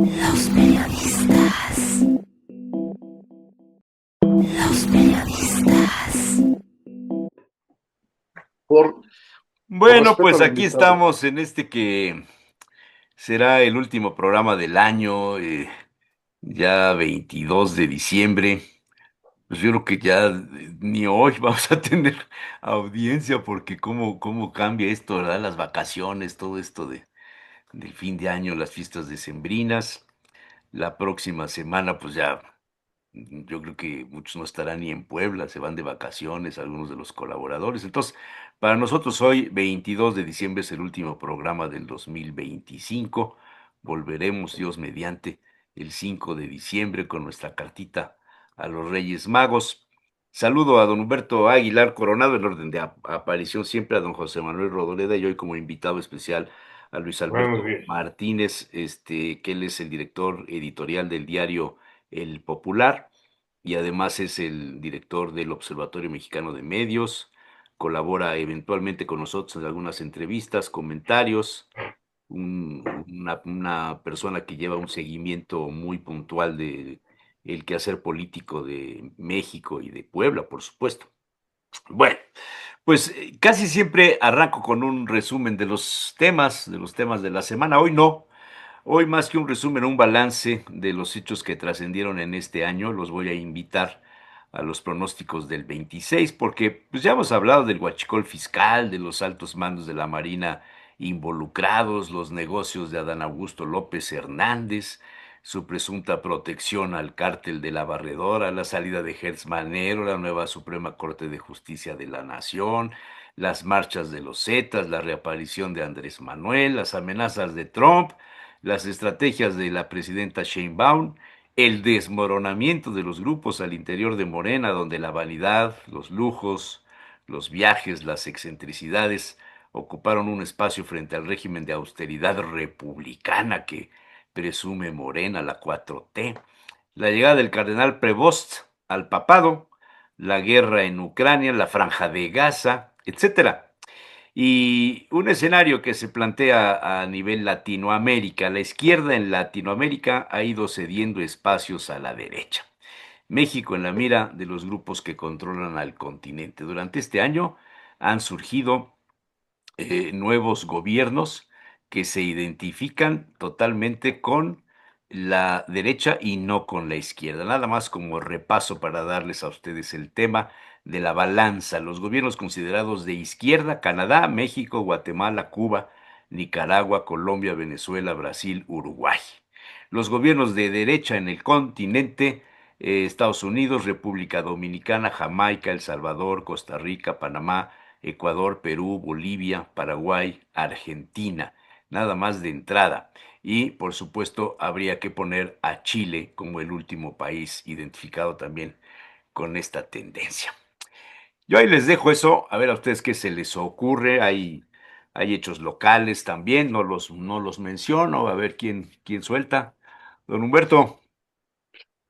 Los periodistas. Los periodistas. Por, por Bueno, respeto pues al aquí invitado. estamos en este que será el último programa del año, ya 22 de diciembre. Pues yo creo que ya ni hoy vamos a tener audiencia porque cómo cambia esto, ¿verdad? Las vacaciones, todo esto del fin de año, las fiestas decembrinas. La próxima semana, pues ya yo creo que muchos no estarán ni en Puebla, se van de vacaciones algunos de los colaboradores. Entonces, para nosotros hoy, 22 de diciembre, es el último programa del 2025. Volveremos, Dios mediante, el 5 de diciembre con nuestra cartita a los Reyes Magos. Saludo a don Humberto Aguilar Coronado, en orden de aparición siempre a don José Manuel Rodoleda y hoy como invitado especial a Luis Buenos Alberto días. Martínez, que él es el director editorial del diario El Popular y además es el director del Observatorio Mexicano de Medios, colabora eventualmente con nosotros en algunas entrevistas, comentarios, una persona que lleva un seguimiento muy puntual de el quehacer político de México y de Puebla, por supuesto. Bueno, pues casi siempre arranco con un resumen de los temas de la semana. Hoy no, hoy más que un resumen, un balance de los hechos que trascendieron en este año, los voy a invitar a los pronósticos del 26, porque pues ya hemos hablado del huachicol fiscal, de los altos mandos de la Marina involucrados, los negocios de Adán Augusto López Hernández, su presunta protección al cártel de la Barredora, la salida de Hertz Manero, la nueva Suprema Corte de Justicia de la Nación, las marchas de los Zetas, la reaparición de Andrés Manuel, las amenazas de Trump, las estrategias de la presidenta Sheinbaum, el desmoronamiento de los grupos al interior de Morena, donde la vanidad, los lujos, los viajes, las excentricidades ocuparon un espacio frente al régimen de austeridad republicana que presume Morena, la 4T, la llegada del cardenal Prevost al papado, la guerra en Ucrania, la franja de Gaza, etcétera. Y un escenario que se plantea a nivel Latinoamérica. La izquierda en Latinoamérica ha ido cediendo espacios a la derecha. México en la mira de los grupos que controlan al continente. Durante este año han surgido nuevos gobiernos que se identifican totalmente con la derecha y no con la izquierda. Nada más como repaso para darles a ustedes el tema de la balanza. Los gobiernos considerados de izquierda: Canadá, México, Guatemala, Cuba, Nicaragua, Colombia, Venezuela, Brasil, Uruguay. Los gobiernos de derecha en el continente: Estados Unidos, República Dominicana, Jamaica, El Salvador, Costa Rica, Panamá, Ecuador, Perú, Bolivia, Paraguay, Argentina, nada más de entrada. Y por supuesto habría que poner a Chile como el último país identificado también con esta tendencia. Yo ahí les dejo eso, a ver a ustedes qué se les ocurre. Hay hechos locales también, no los menciono, a ver quién suelta. Don Humberto.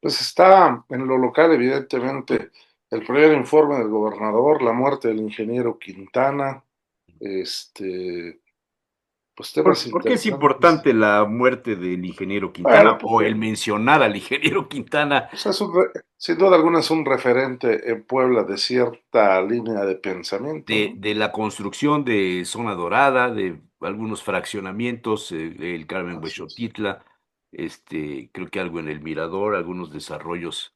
Pues está en lo local, evidentemente, el primer informe del gobernador, la muerte del ingeniero Quintana, este, pues temas ¿Por qué es interesantes. importante la muerte del ingeniero Quintana Bueno, o porque el mencionar al ingeniero Quintana pues sin duda alguna es un referente en Puebla de cierta línea de pensamiento, de, ¿no? de la construcción de Zona Dorada, de algunos fraccionamientos, el Carmen Así es. Huexotitla, creo que algo en el Mirador, algunos desarrollos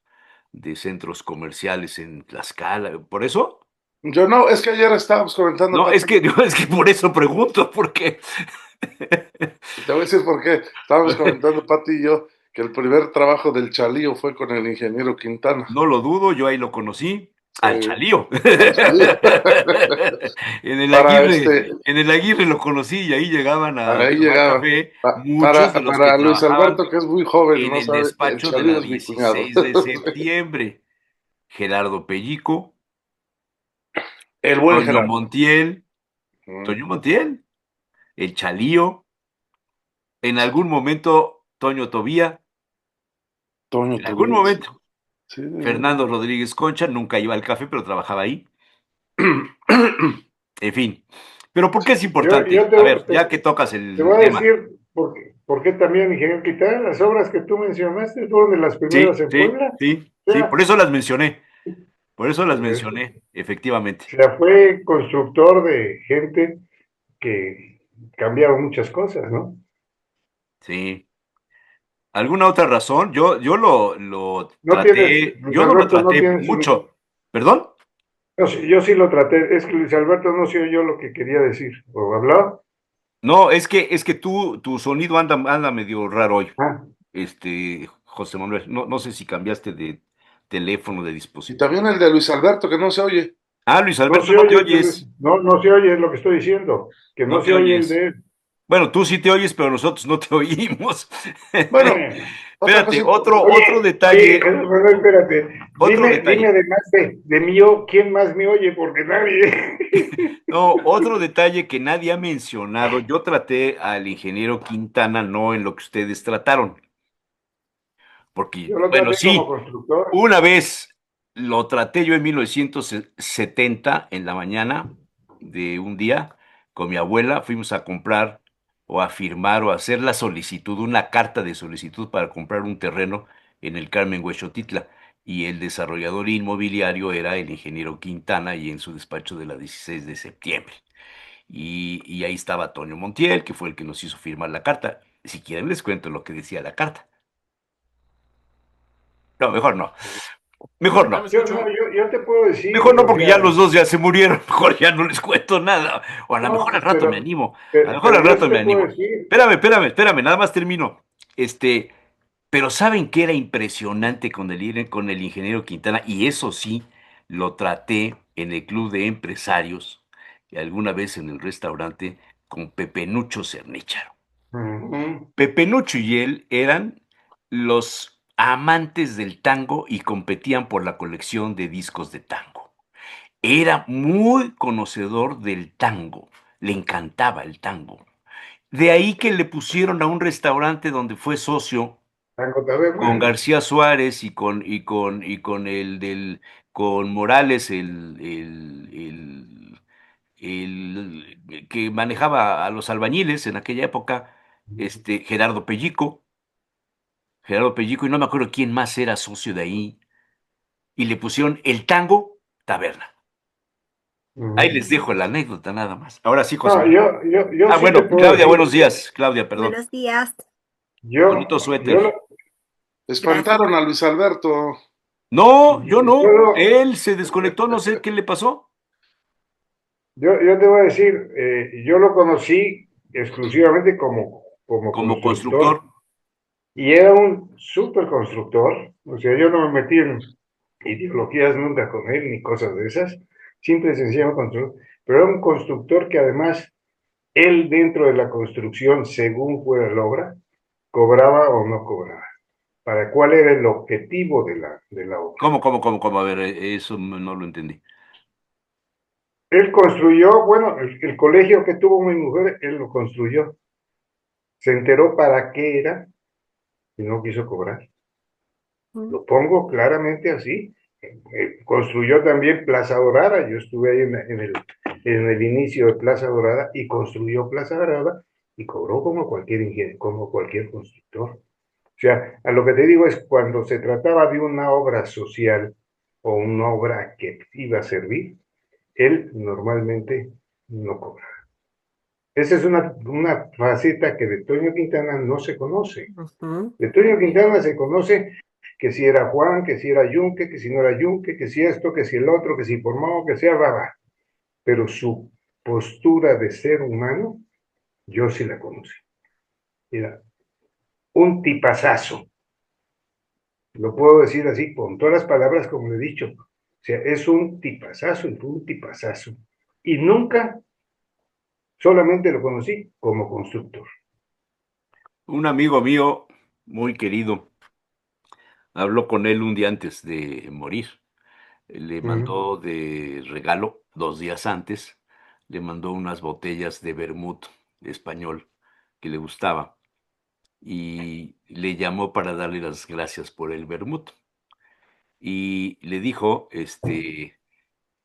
de centros comerciales en Tlaxcala? ¿Por eso? Yo no, es que ayer estábamos comentando, No, es Pati, que, es que por eso pregunto, porque te voy a decir por qué. Estábamos comentando, Pati y yo, que el primer trabajo del Chalío fue con el ingeniero Quintana. no lo dudo, yo ahí lo conocí, al Sí, Chalío. al Chalío. En el Para Aguirre, en el Aguirre lo conocí y ahí llegaban a ahí tomar llegaba. café muchos Para, de los que para Luis trabajaban Alberto, que es muy joven, en no el sabe, el despacho de Chalío la es mi cuñado. 16 de septiembre. Gerardo Pellico, El buen Toño Gerardo. Montiel, Mm, Toño Montiel, el Chalío, en algún momento Toño Tobía, Toño en algún Tobías. momento Sí. Fernando Rodríguez Concha, nunca iba al café, pero trabajaba ahí. En fin. Pero ¿por qué es Yo, importante? yo A ver, te, ya que tocas te el voy a tema. decir, por qué también, ingeniero Quintana? Las obras que tú mencionaste fueron de las primeras Sí, en sí, Puebla. sí, O sí, sea, por eso las mencioné, por eso las pues, mencioné, efectivamente. o sea, fue constructor de gente que cambiaron muchas cosas, ¿no? Sí. ¿Alguna otra razón? Yo No tienes, Luis yo no lo Alberto no traté tienes, mucho. ¿Perdón? yo sí lo traté, es que Luis Alberto no sé yo lo que quería decir, o hablaba. No, es que tu sonido anda medio raro hoy. Ah, José Manuel, no sé si cambiaste de teléfono, de Y dispositivo. también el de Luis Alberto, que no se oye. Ah, Luis no Alberto, se no te oye el de Luis, oyes. no, no se oye, es lo que estoy diciendo, que No no te se oye el oyes. de él. Bueno, tú sí te oyes, pero nosotros no te oímos. Bueno, otra cosa Espérate, otro Oye, detalle, Manuel, espérate. otro Dime detalle. además de mí, ¿quién más me oye? Porque nadie. No, otro detalle que nadie ha mencionado. Yo traté al ingeniero Quintana, no en lo que ustedes trataron, porque, Yo lo bueno, traté como sí, constructor. una vez lo traté yo en 1970 en la mañana de un día con mi abuela, fuimos a comprar o a firmar o a hacer la solicitud, una carta de solicitud para comprar un terreno en el Carmen Huexotitla. Y el desarrollador inmobiliario era el ingeniero Quintana y en su despacho de la 16 de septiembre. Y ahí estaba Antonio Montiel, que fue el que nos hizo firmar la carta. Si quieren les cuento lo que decía la carta. No, mejor no. Mejor Ya me no. Yo, no, escuchó. yo te puedo Mejor decir, no, o porque ya sea, los dos ya se murieron. Mejor ya no les cuento nada. O a lo no, mejor al rato me pero, animo. A lo mejor pero al yo sí rato te me puedo animo. decir, Espérame, nada más termino. Pero ¿saben qué era impresionante con el ingeniero Quintana? Y eso sí, lo traté en el club de empresarios y alguna vez en el restaurante con Pepe Nucho Cernícharo. ujú, Pepe Nucho y él eran los amantes del tango y competían por la colección de discos de tango. Era muy conocedor del tango, le encantaba el tango. De ahí que le pusieron a un restaurante donde fue socio Tango con Taberna. García Suárez con Morales, el que manejaba a los albañiles en aquella época, Gerardo Pellico, y no me acuerdo quién más era socio de ahí, y le pusieron el tango taberna. Ahí les Ujú. dejo la anécdota nada más. Ahora sí, José No, Manuel. yo Ah, sí te bueno, puedo Claudia, decir, buenos días. Claudia, perdón. Buenos días, yo, Bonito yo, suéter. lo- gracias. Espantaron a Luis Alberto. No, yo yo, no. lo- Él se desconectó, no sé qué le pasó. yo te voy a decir, yo lo conocí exclusivamente como Como constructor. constructor. Y era un súper constructor, o sea, yo no me metí en ideologías nunca con él ni cosas de esas, simple y sencillo constructor, pero era un constructor que además él dentro de la construcción, según fuera la obra, cobraba o no cobraba, para cuál era el objetivo de la obra. ¿Cómo? A ver, eso no lo entendí. Él construyó, bueno, el colegio que tuvo mi mujer, él lo construyó, se enteró para qué era y no quiso cobrar. Mm. Lo pongo claramente así. Construyó también Plaza Dorada. Yo estuve ahí en el inicio de Plaza Dorada y construyó Plaza Dorada y cobró como cualquier ingeniero, como cualquier constructor. O sea, a lo que te digo es cuando se trataba de una obra social o una obra que iba a servir, él normalmente no cobra. Esa es una faceta que de Toño Quintana no se conoce. Ujú. De Toño Quintana se conoce que si era Juan, que si era Yunque, que si no era Yunque, que si esto, que si el otro, que si formado, que sea baba. Pero su postura de ser humano, yo sí la conocí. Era un tipazazo. Lo puedo decir así, con todas las palabras como le he dicho. O sea, es un tipazazo, y fue un tipazazo. Y nunca solamente lo conocí como constructor. Un amigo mío, muy querido, habló con él un día antes de morir. Le Uh mandó de regalo 2 días antes, le mandó unas botellas de vermut español que le gustaba y le llamó para darle las gracias por el vermut. Y le dijo,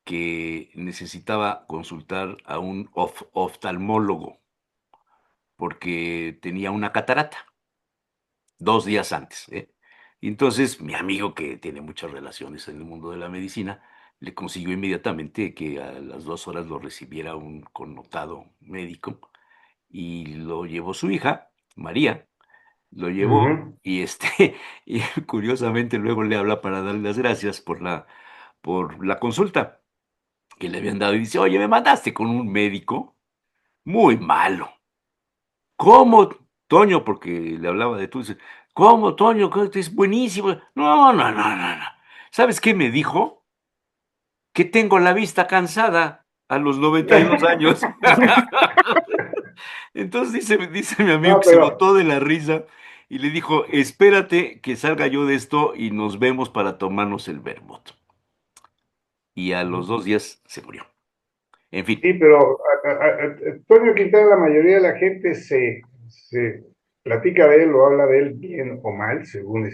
que necesitaba consultar a un oftalmólogo porque tenía una catarata 2 días antes. Y entonces mi amigo, que tiene muchas relaciones en el mundo de la medicina, le consiguió inmediatamente que a las 2 horas lo recibiera un connotado médico y lo llevó su hija, María, lo llevó Ujú. y y curiosamente luego le habla para darle las gracias por la consulta que le habían dado y dice, oye, me mandaste con un médico muy malo. ¿Cómo, Toño? Porque le hablaba de tú, dice, ¿cómo, Toño? Que es buenísimo. No, no, no, no, no. ¿Sabes qué me dijo? Que tengo la vista cansada a los 92 años. Entonces dice mi amigo No, que se pero botó de la risa y le dijo, espérate que salga yo de esto y nos vemos para tomarnos el vermut. Y a los 2 días se murió. En fin, sí, pero Antonio Quintana, la mayoría de la gente se platica de él o habla de él bien o mal, según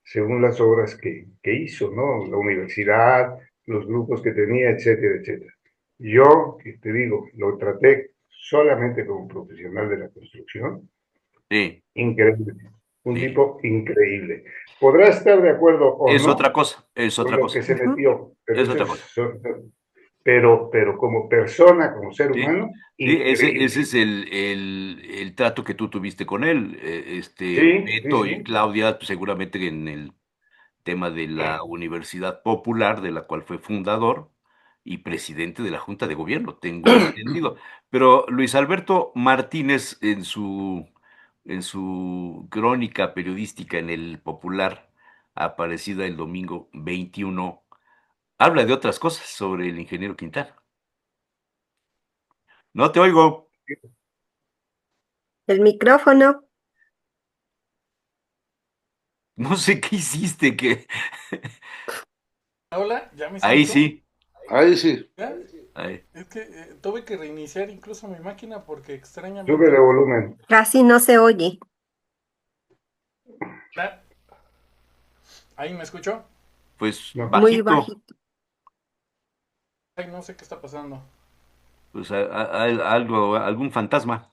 según las obras que hizo, ¿no? La universidad, los grupos que tenía, etcétera, etcétera. Yo, que te digo, lo traté solamente como profesional de la construcción, sí, increíble, un sí. tipo increíble. Podrá estar de acuerdo o Es otra no cosa, es con otra lo que cosa, se metió, pero es eso otra es, cosa. pero como persona, como ser Sí, humano, sí, ese increíble. es el trato que tú tuviste con él. Sí, sí, Beto y sí. Claudia, pues, seguramente en el tema de la Universidad Popular, de la cual fue fundador y presidente de la Junta de Gobierno, tengo entendido. Pero Luis Alberto Martínez, en su crónica periodística en el Popular, aparecida el domingo 21, habla de otras cosas sobre el ingeniero Quintana. No te oigo. El micrófono. No sé qué hiciste, que Hola, ¿ya me ahí escucho? sí, Ahí sí. ¿Ya? ahí. Es que tuve que reiniciar incluso mi máquina porque Sube extrañamente de volumen. Casi no se oye. Ah, ahí me escucho. Pues No. Muy bajito, bajito. Ay, no sé qué está pasando. pues algún fantasma.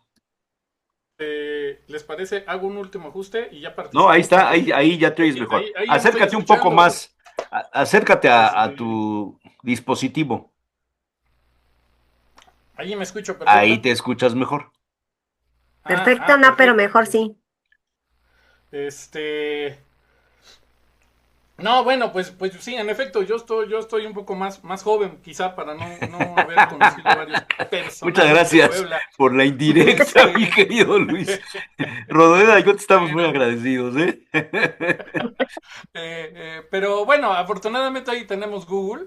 ¿Les parece? Hago un último ajuste y ya No, ahí participo está, porque ahí ya te pues oyes sí, mejor. ahí ya me estoy Acércate un poco escuchando. más, acércate a Este, tu dispositivo. ahí me escucho Ahí perfecto. te escuchas mejor. Perfecto, no, pero Perfecto. mejor sí. Este, no, bueno, pues sí, en efecto, yo estoy un poco más joven, quizá para no haber conocido varios Muchas personajes de gracias Puebla. por la indirecta, mi Este, querido Luis. Rodoleda y yo te estamos muy pero agradecidos, ¿eh? pero bueno, afortunadamente ahí tenemos Google,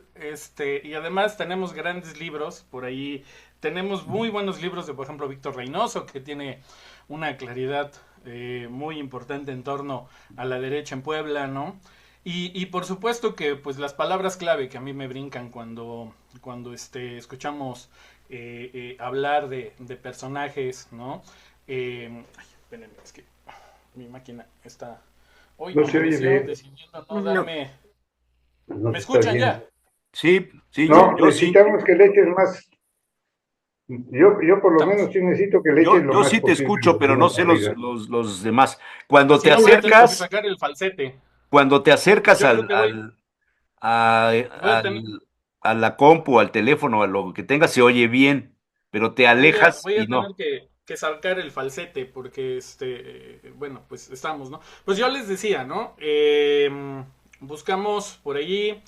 y además tenemos grandes libros por ahí. Tenemos muy buenos libros de, por ejemplo, Víctor Reynoso, que tiene una claridad muy importante en torno a la derecha en Puebla, ¿no? Y por supuesto que pues las palabras clave que a mí me brincan cuando escuchamos hablar de personajes, ¿no? Ay, espérenme, es que mi máquina está hoy No se oye amaneció bien. decidiendo no No. darme. No ¿Me se está escuchan bien. ya? Sí, sí, yo, No, yo sí. necesitamos que le eches más. Yo por lo Estamos. menos sí necesito que le eches Yo, lo yo más sí te posible escucho, pero no volumen sé para los, arriba. los, los demás. Cuando te Sí, voy a tener que acercas, sacar el falsete. cuando te acercas Yo creo que a, voy a tener, a la compu, al teléfono, a lo que tengas, se oye bien, pero te alejas voy a y tener no. que sacar el falsete porque bueno, pues estamos, ¿no? Pues yo les decía, ¿no? Buscamos por allí.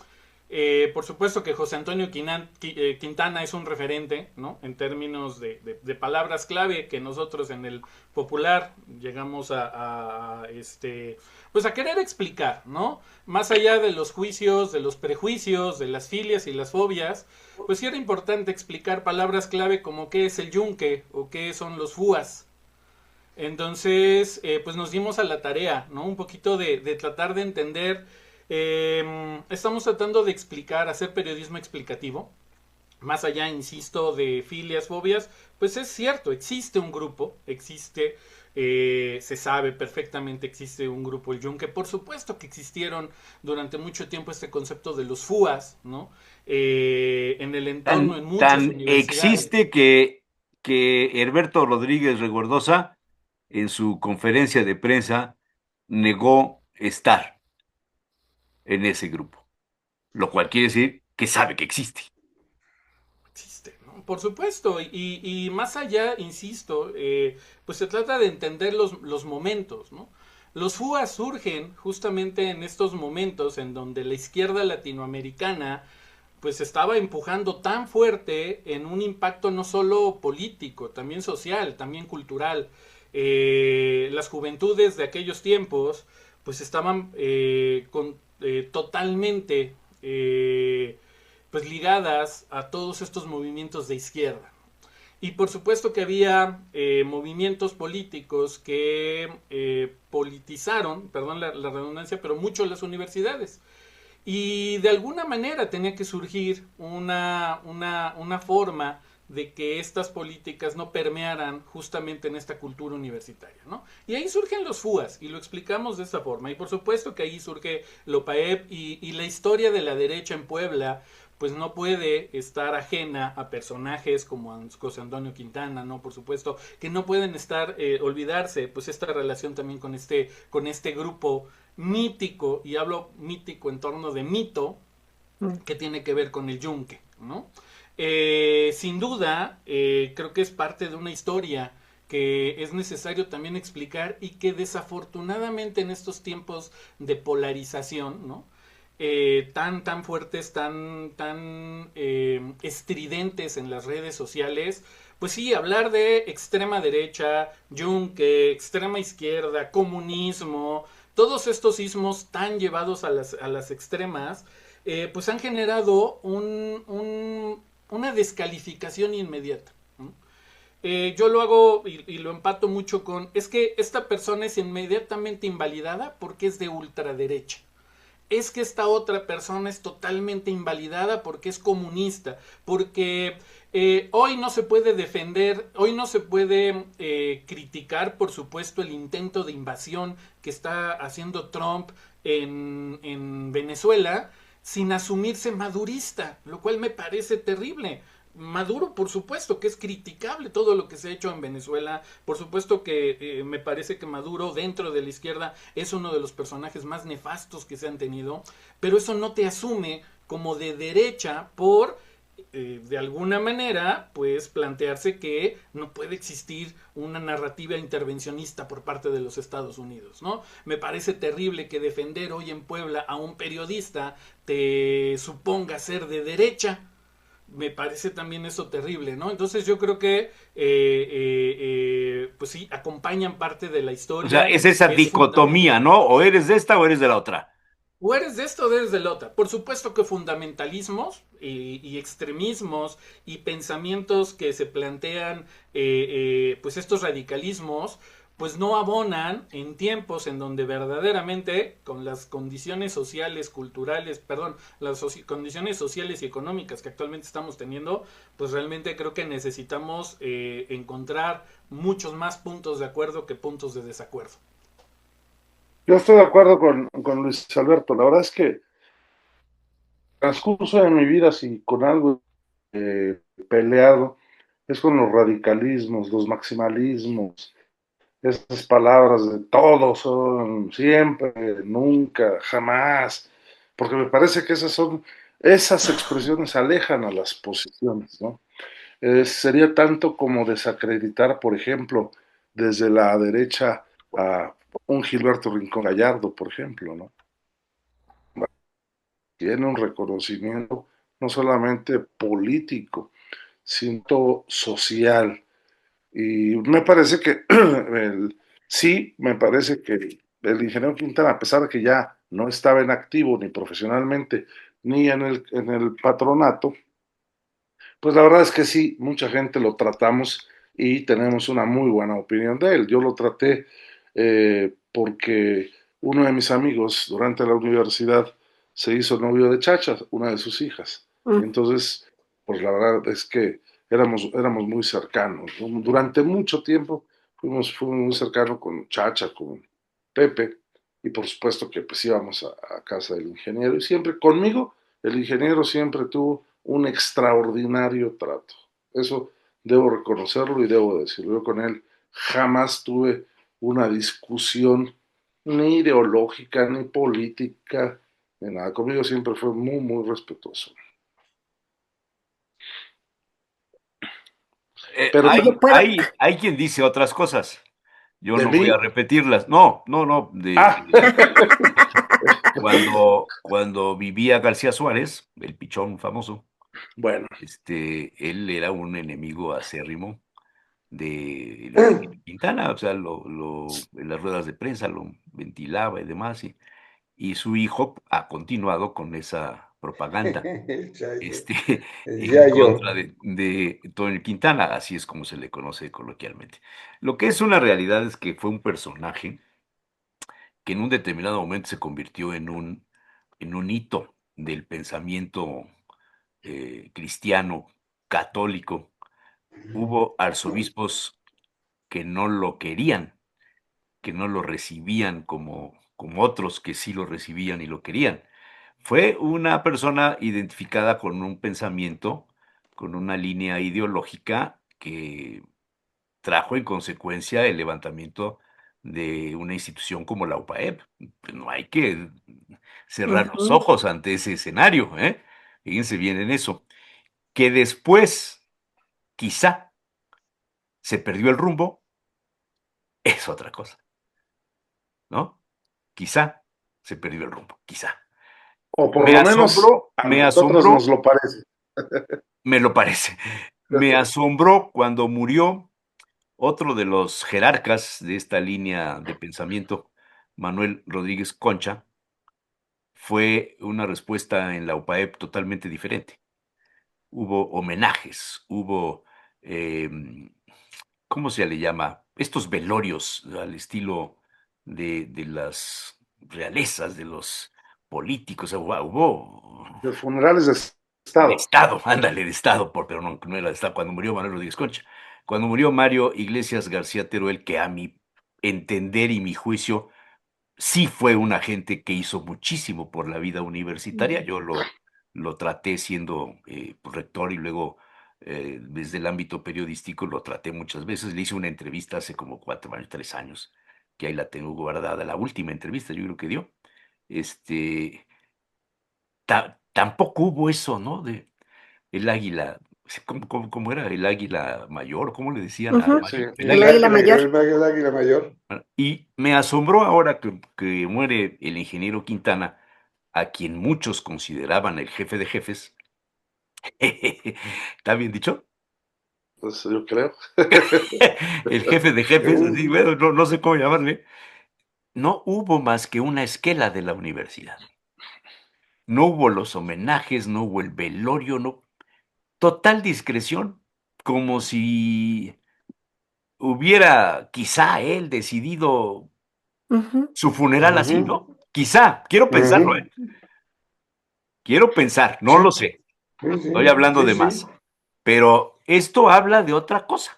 Por supuesto que José Antonio Quintana es un referente, ¿no? En términos de palabras clave que nosotros en el popular llegamos pues a querer explicar, ¿no? Más allá de los juicios, de los prejuicios, de las filias y las fobias, pues sí era importante explicar palabras clave como qué es el yunque o qué son los fuas. Entonces, pues nos dimos a la tarea, ¿no? Un poquito de tratar de entender. Estamos tratando de explicar, hacer periodismo explicativo. Más allá, insisto, de filias, fobias, pues es cierto, existe un grupo, se sabe perfectamente, existe un grupo, el Yunque. Por supuesto que existieron durante mucho tiempo este concepto de los FUAS, ¿no? En el entorno, en muchas Tan universidades. existe que que Herberto Rodríguez Regordoza, en su conferencia de prensa, negó estar en ese grupo, lo cual quiere decir que sabe que existe. Existe, ¿no? Por supuesto, y más allá, insisto, pues se trata de entender los momentos, ¿no? Los FUAS surgen justamente en estos momentos en donde la izquierda latinoamericana pues estaba empujando tan fuerte en un impacto no solo político, también social, también cultural. Las juventudes de aquellos tiempos pues estaban totalmente pues ligadas a todos estos movimientos de izquierda. Y por supuesto que había movimientos políticos que politizaron, perdón la redundancia, pero mucho las universidades. Y de alguna manera tenía que surgir una forma de que estas políticas no permearan justamente en esta cultura universitaria, ¿no? Y ahí surgen los FUAS, y lo explicamos de esta forma. Y por supuesto que ahí surge Lopaep, y la historia de la derecha en Puebla, pues no puede estar ajena a personajes como José Antonio Quintana, ¿no? Por supuesto, que no pueden estar, olvidarse, pues esta relación también con este grupo mítico, y hablo mítico en torno de mito, que tiene que ver con el yunque, ¿no? Sin duda, creo que es parte de una historia que es necesario también explicar y que desafortunadamente en estos tiempos de polarización, ¿no? Tan fuertes, tan estridentes en las redes sociales, pues sí, hablar de extrema derecha, yunque, extrema izquierda, comunismo, todos estos ismos tan llevados a las extremas, pues han generado una descalificación inmediata. ¿No? Yo lo hago y lo empato mucho con, es que esta persona es inmediatamente invalidada porque es de ultraderecha. Es que esta otra persona es totalmente invalidada porque es comunista, porque hoy no se puede defender, hoy no se puede criticar, por supuesto, el intento de invasión que está haciendo Trump en Venezuela sin asumirse madurista, lo cual me parece terrible. Maduro, por supuesto que es criticable todo lo que se ha hecho en Venezuela, por supuesto que me parece que Maduro dentro de la izquierda es uno de los personajes más nefastos que se han tenido, pero eso no te asume como de derecha por de alguna manera pues plantearse que no puede existir una narrativa intervencionista por parte de los Estados Unidos, ¿no? Me parece terrible que defender hoy en Puebla a un periodista te suponga ser de derecha. Me parece también eso terrible, ¿no? Entonces yo creo que, pues sí, acompañan parte de la O sea, historia. es esa Es fundamental. dicotomía, ¿no? O eres de esta o eres de la otra. O eres de esto o eres de la otra. Por supuesto que fundamentalismos y extremismos y pensamientos que se plantean, pues estos radicalismos, pues no abonan en tiempos en donde verdaderamente con las condiciones sociales, culturales, perdón, las condiciones sociales y económicas que actualmente estamos teniendo, pues realmente creo que necesitamos encontrar muchos más puntos de acuerdo que puntos de desacuerdo. Yo estoy de acuerdo con Luis Alberto. La verdad es que el transcurso de mi vida, si con algo peleado, es con los radicalismos, los maximalismos, esas palabras de todos son siempre, nunca, jamás, porque me parece que esas expresiones alejan a las posiciones, ¿no? Sería tanto como desacreditar, por ejemplo, desde la derecha a un Gilberto Rincón Gallardo, por ejemplo, ¿no? Tiene un reconocimiento no solamente político, sino social. Y me parece que sí, me parece que el ingeniero Quintana, a pesar de que ya no estaba en activo ni profesionalmente ni en el patronato, pues la verdad es que sí, mucha gente lo tratamos y tenemos una muy buena opinión de él. Yo lo traté porque uno de mis amigos durante la universidad se hizo novio de Chacha, una de sus hijas. Y Mm. entonces, pues la verdad es que éramos muy cercanos. Durante mucho tiempo fuimos muy cercanos con Chacha, con Pepe, y por supuesto que pues íbamos a casa del ingeniero. Y siempre conmigo, el ingeniero siempre tuvo un extraordinario trato. Eso debo reconocerlo y debo decirlo. Yo con él jamás tuve una discusión ni ideológica, ni política, ni nada. Conmigo siempre fue muy, muy respetuoso. Pero Oye, Hay, ¿puedo? hay, hay quien dice otras cosas. Yo de no voy a mí, repetirlas. No, no, no. ah, Cuando vivía García Suárez, el pichón famoso, bueno, él era un enemigo acérrimo del ingeniero Quintana, o sea, en las ruedas de prensa lo ventilaba y demás, y su hijo ha continuado con esa propaganda, El Chayo, este, el en Yayo. contra de Tony Quintana, así es como se le conoce coloquialmente. Lo que es una realidad es que fue un personaje que en un determinado momento se convirtió en un hito del pensamiento cristiano católico. Hubo arzobispos que no lo querían, que no lo recibían como otros que sí lo recibían y lo querían. Fue una persona identificada con un pensamiento, con una línea ideológica que trajo en consecuencia el levantamiento de una institución como la UPAEP. Pues no hay que cerrar los Ujú, ojos ante ese escenario, ¿eh? Fíjense bien en eso. Que después, quizá, se perdió el rumbo, es otra cosa, ¿no? Quizá se perdió el rumbo, quizá. o por Me lo menos asombró, a me nosotros asombró, nos lo parece. me lo parece. Me asombró cuando murió otro de los jerarcas de esta línea de pensamiento, Manuel Rodríguez Concha. Fue una respuesta en la UPAEP totalmente diferente. Hubo homenajes, hubo, ¿cómo se le llama? Estos velorios al estilo de las realezas, de los políticos. Hubo De funerales de de Estado. Estado, ándale, de Estado, pero no era de Estado, cuando murió Manuel Rodríguez Concha. Cuando murió Mario Iglesias García Teruel, que a mi entender y mi juicio sí fue un agente que hizo muchísimo por la vida universitaria. Yo lo traté siendo pues, rector y luego desde el ámbito periodístico lo traté muchas veces. Le hice una entrevista hace como 4 años, 3 años, que ahí la tengo guardada, la última entrevista yo creo que dio. Este, tampoco hubo eso, ¿no? De el águila, ¿cómo era? El águila mayor, ¿cómo le decían a ujú. Sí, Mario? El El águila. águila mayor. El águila mayor. Y me asombró ahora que muere el ingeniero Quintana, a quien muchos consideraban el jefe de jefes. ¿Está bien dicho? pues yo creo. El jefe de jefes, así, Uh, bueno, no sé cómo llamarle. No hubo más que una esquela de la universidad. No hubo los homenajes, no hubo el velorio, no. Total discreción, como si hubiera quizá él decidido Ujú. su funeral así, ujú, ¿no? Quizá, quiero pensarlo, ¿eh? ujú. Quiero pensar, no Sí, lo sé. sí, Estoy sí, hablando sí, de sí. más. Pero esto habla de otra cosa.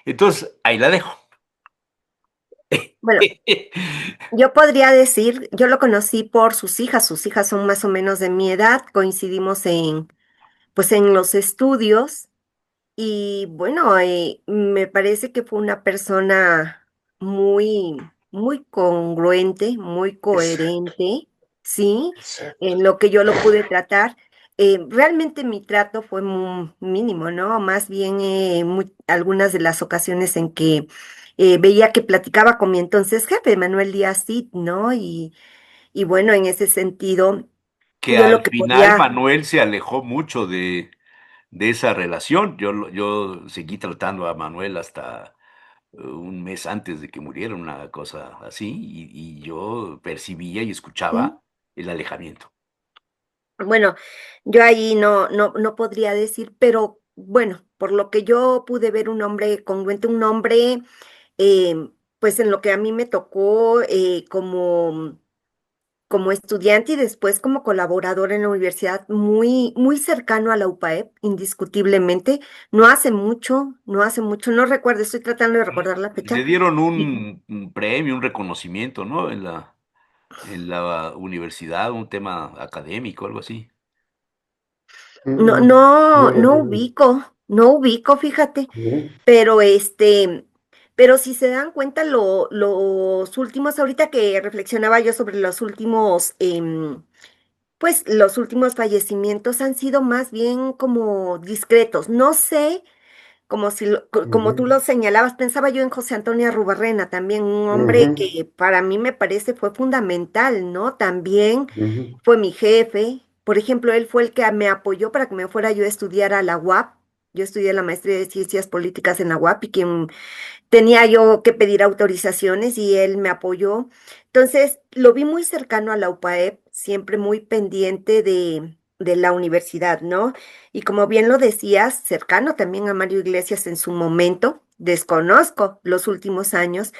Entonces, ahí la dejo. Bueno, yo podría decir, yo lo conocí por sus hijas son más o menos de mi edad, coincidimos pues en los estudios. Y bueno, me parece que fue una persona muy congruente, muy Exacto, coherente, ¿sí? exacto. En lo que yo lo pude tratar. Realmente mi trato fue muy mínimo, ¿no? Más bien algunas de las ocasiones en que veía que platicaba con mi entonces jefe, Manuel Díaz Cid, ¿no? Y bueno, en ese sentido, Que yo lo al que final podía... Manuel se alejó mucho de esa relación. Yo seguí tratando a Manuel hasta un mes antes de que muriera, una cosa así, y yo percibía y ¿Mm? escuchaba el alejamiento. Bueno, yo ahí no podría decir, pero bueno, por lo que yo pude ver un hombre congruente, un hombre, pues en lo que a mí me tocó como estudiante y después como colaborador en la universidad, muy cercano a la UPAEP, indiscutiblemente. No hace mucho, no recuerdo, estoy tratando de recordar la fecha. Le dieron Y un premio, un reconocimiento, ¿no? En la universidad, un tema académico, algo así. no, No no, no recuerdo. ubico, No ubico, fíjate, ¿no? pero pero si se dan cuenta, los últimos, ahorita que reflexionaba yo sobre los últimos, pues los últimos fallecimientos han sido más bien como discretos. No sé, como si como tú Ujú, lo señalabas, pensaba yo en José Antonio Arrubarrena, también un hombre ujú, que para mí me parece fue fundamental, ¿no? También ujú. fue mi jefe. Por ejemplo, él fue el que me apoyó para que me fuera yo a estudiar a la UAP. Yo estudié la maestría de Ciencias Políticas en la UAP y quien tenía yo que pedir autorizaciones y él me apoyó. Entonces, lo vi muy cercano a la UPAEP, siempre muy pendiente de la universidad, ¿no? Y como bien lo decías, cercano también a Mario Iglesias en su momento. Desconozco los últimos años,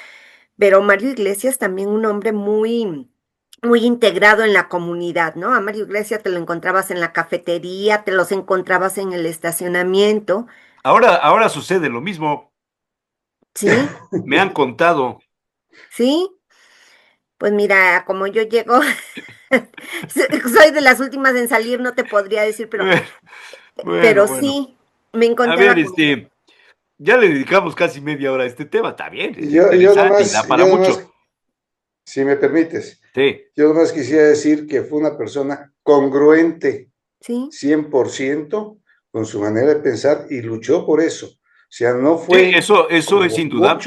pero Mario Iglesias también un hombre muy integrado en la comunidad, ¿no? A Mario Iglesias te lo encontrabas en la cafetería, te los encontrabas en el estacionamiento, Ahora sucede lo mismo, ¿sí? me han contado. ¿Sí? Pues mira, como yo llego, soy de las últimas en salir, no te podría decir, Bueno, bueno, pero bueno. sí, me A ver, encontraba con él. ya le dedicamos casi media hora a este tema, está bien, es Yo interesante y da nomás, para yo mucho. nomás, si me permites, Sí, yo nomás quisiera decir que fue una persona congruente, Sí, 100% con su manera de pensar y luchó por eso. O sea, no sí, fue eso es indudable.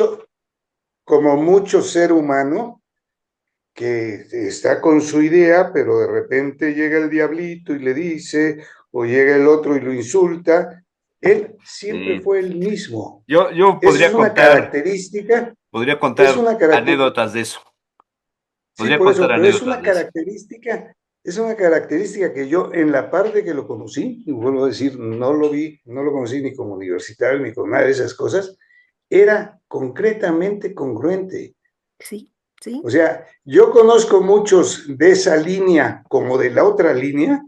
como mucho ser humano que está con su idea, pero de repente llega el diablito y le dice, o llega el otro y lo insulta. Él siempre Sí. fue el mismo. Yo Esa podría es contar una característica, anécdotas de eso. sí, Podría por contar eso, pero anécdotas de eso. es una característica que yo en la parte que lo conocí, y vuelvo a decir, no lo vi, no lo conocí ni como universitario ni con nada de esas cosas, era concretamente congruente. sí, sí. O sea, yo conozco muchos de esa línea como de la otra línea,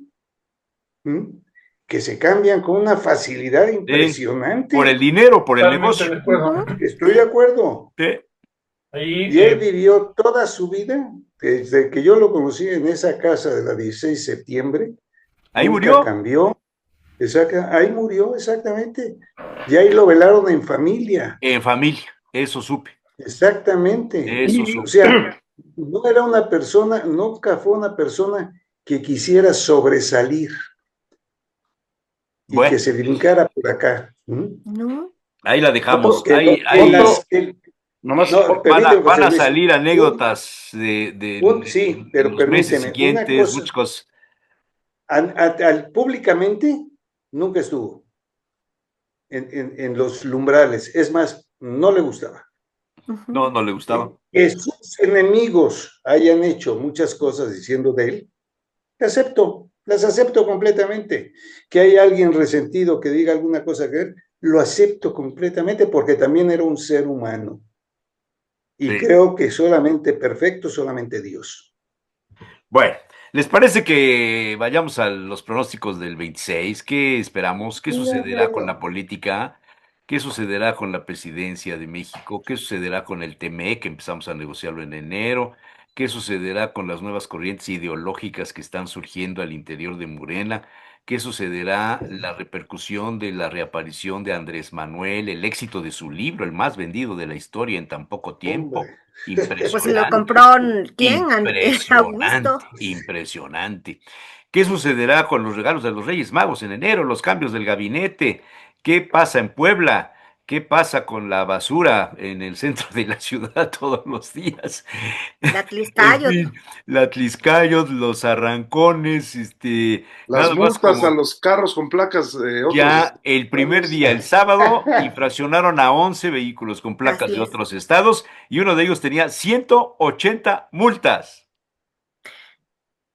¿m? Que se cambian con una facilidad Sí. Por el impresionante. dinero, por el Totalmente de negocio. acuerdo. Ujú, Estoy de sí, acuerdo. Sí, Ahí, Y él vivió toda su vida, desde que yo lo conocí en esa casa de la 16 de septiembre, ahí nunca murió, cambió. Ahí murió exactamente. Y ahí lo velaron en familia. en familia. Eso supe, Exactamente. eso O supe. sea, no era una persona, nunca fue una persona que quisiera sobresalir y que Bueno, se brincara por acá. ¿M? no, ahí la Otro, dejamos. Que no, otro, nomás, no, permíteme, José Van a Luis, salir anécdotas sí, en pero los meses permíteme, una siguientes, cosa, muchas cosas. públicamente nunca estuvo en los lumbrales, es más, no le gustaba. No, ujú, no le gustaba. Que sus enemigos hayan hecho muchas cosas diciendo de él, las acepto completamente. Que hay alguien resentido que diga alguna cosa que él, lo acepto completamente porque también era un ser humano. Y Sí. creo que solamente perfecto, solamente Dios. Bueno, ¿les parece que vayamos a los pronósticos del 26? ¿Qué esperamos? ¿Qué De sucederá con acuerdo. la política? ¿Qué sucederá con la presidencia de México? ¿Qué sucederá con el TME, que empezamos a negociarlo en enero? ¿Qué sucederá con las nuevas corrientes ideológicas que están surgiendo al interior de Morena? ¿Qué sucederá la repercusión de la reaparición de Andrés Manuel, el éxito de su libro, el más vendido de la historia en tan poco tiempo? Hombre. pues si lo Impresionante. compró, ¿quién? Impresionante, Augusto. impresionante. ¿Qué sucederá con los regalos de los Reyes Magos en enero, los cambios del gabinete? ¿Qué pasa en Puebla? ¿Qué pasa con la basura en el centro de la ciudad todos los días? La En Tliscayot. fin, la Atliscayot, los arrancones, las nada más multas a como los carros con placas de otros ya el primer estados. día, el sábado, infraccionaron a 11 vehículos con placas Así de es. otros estados y uno de ellos tenía 180 multas.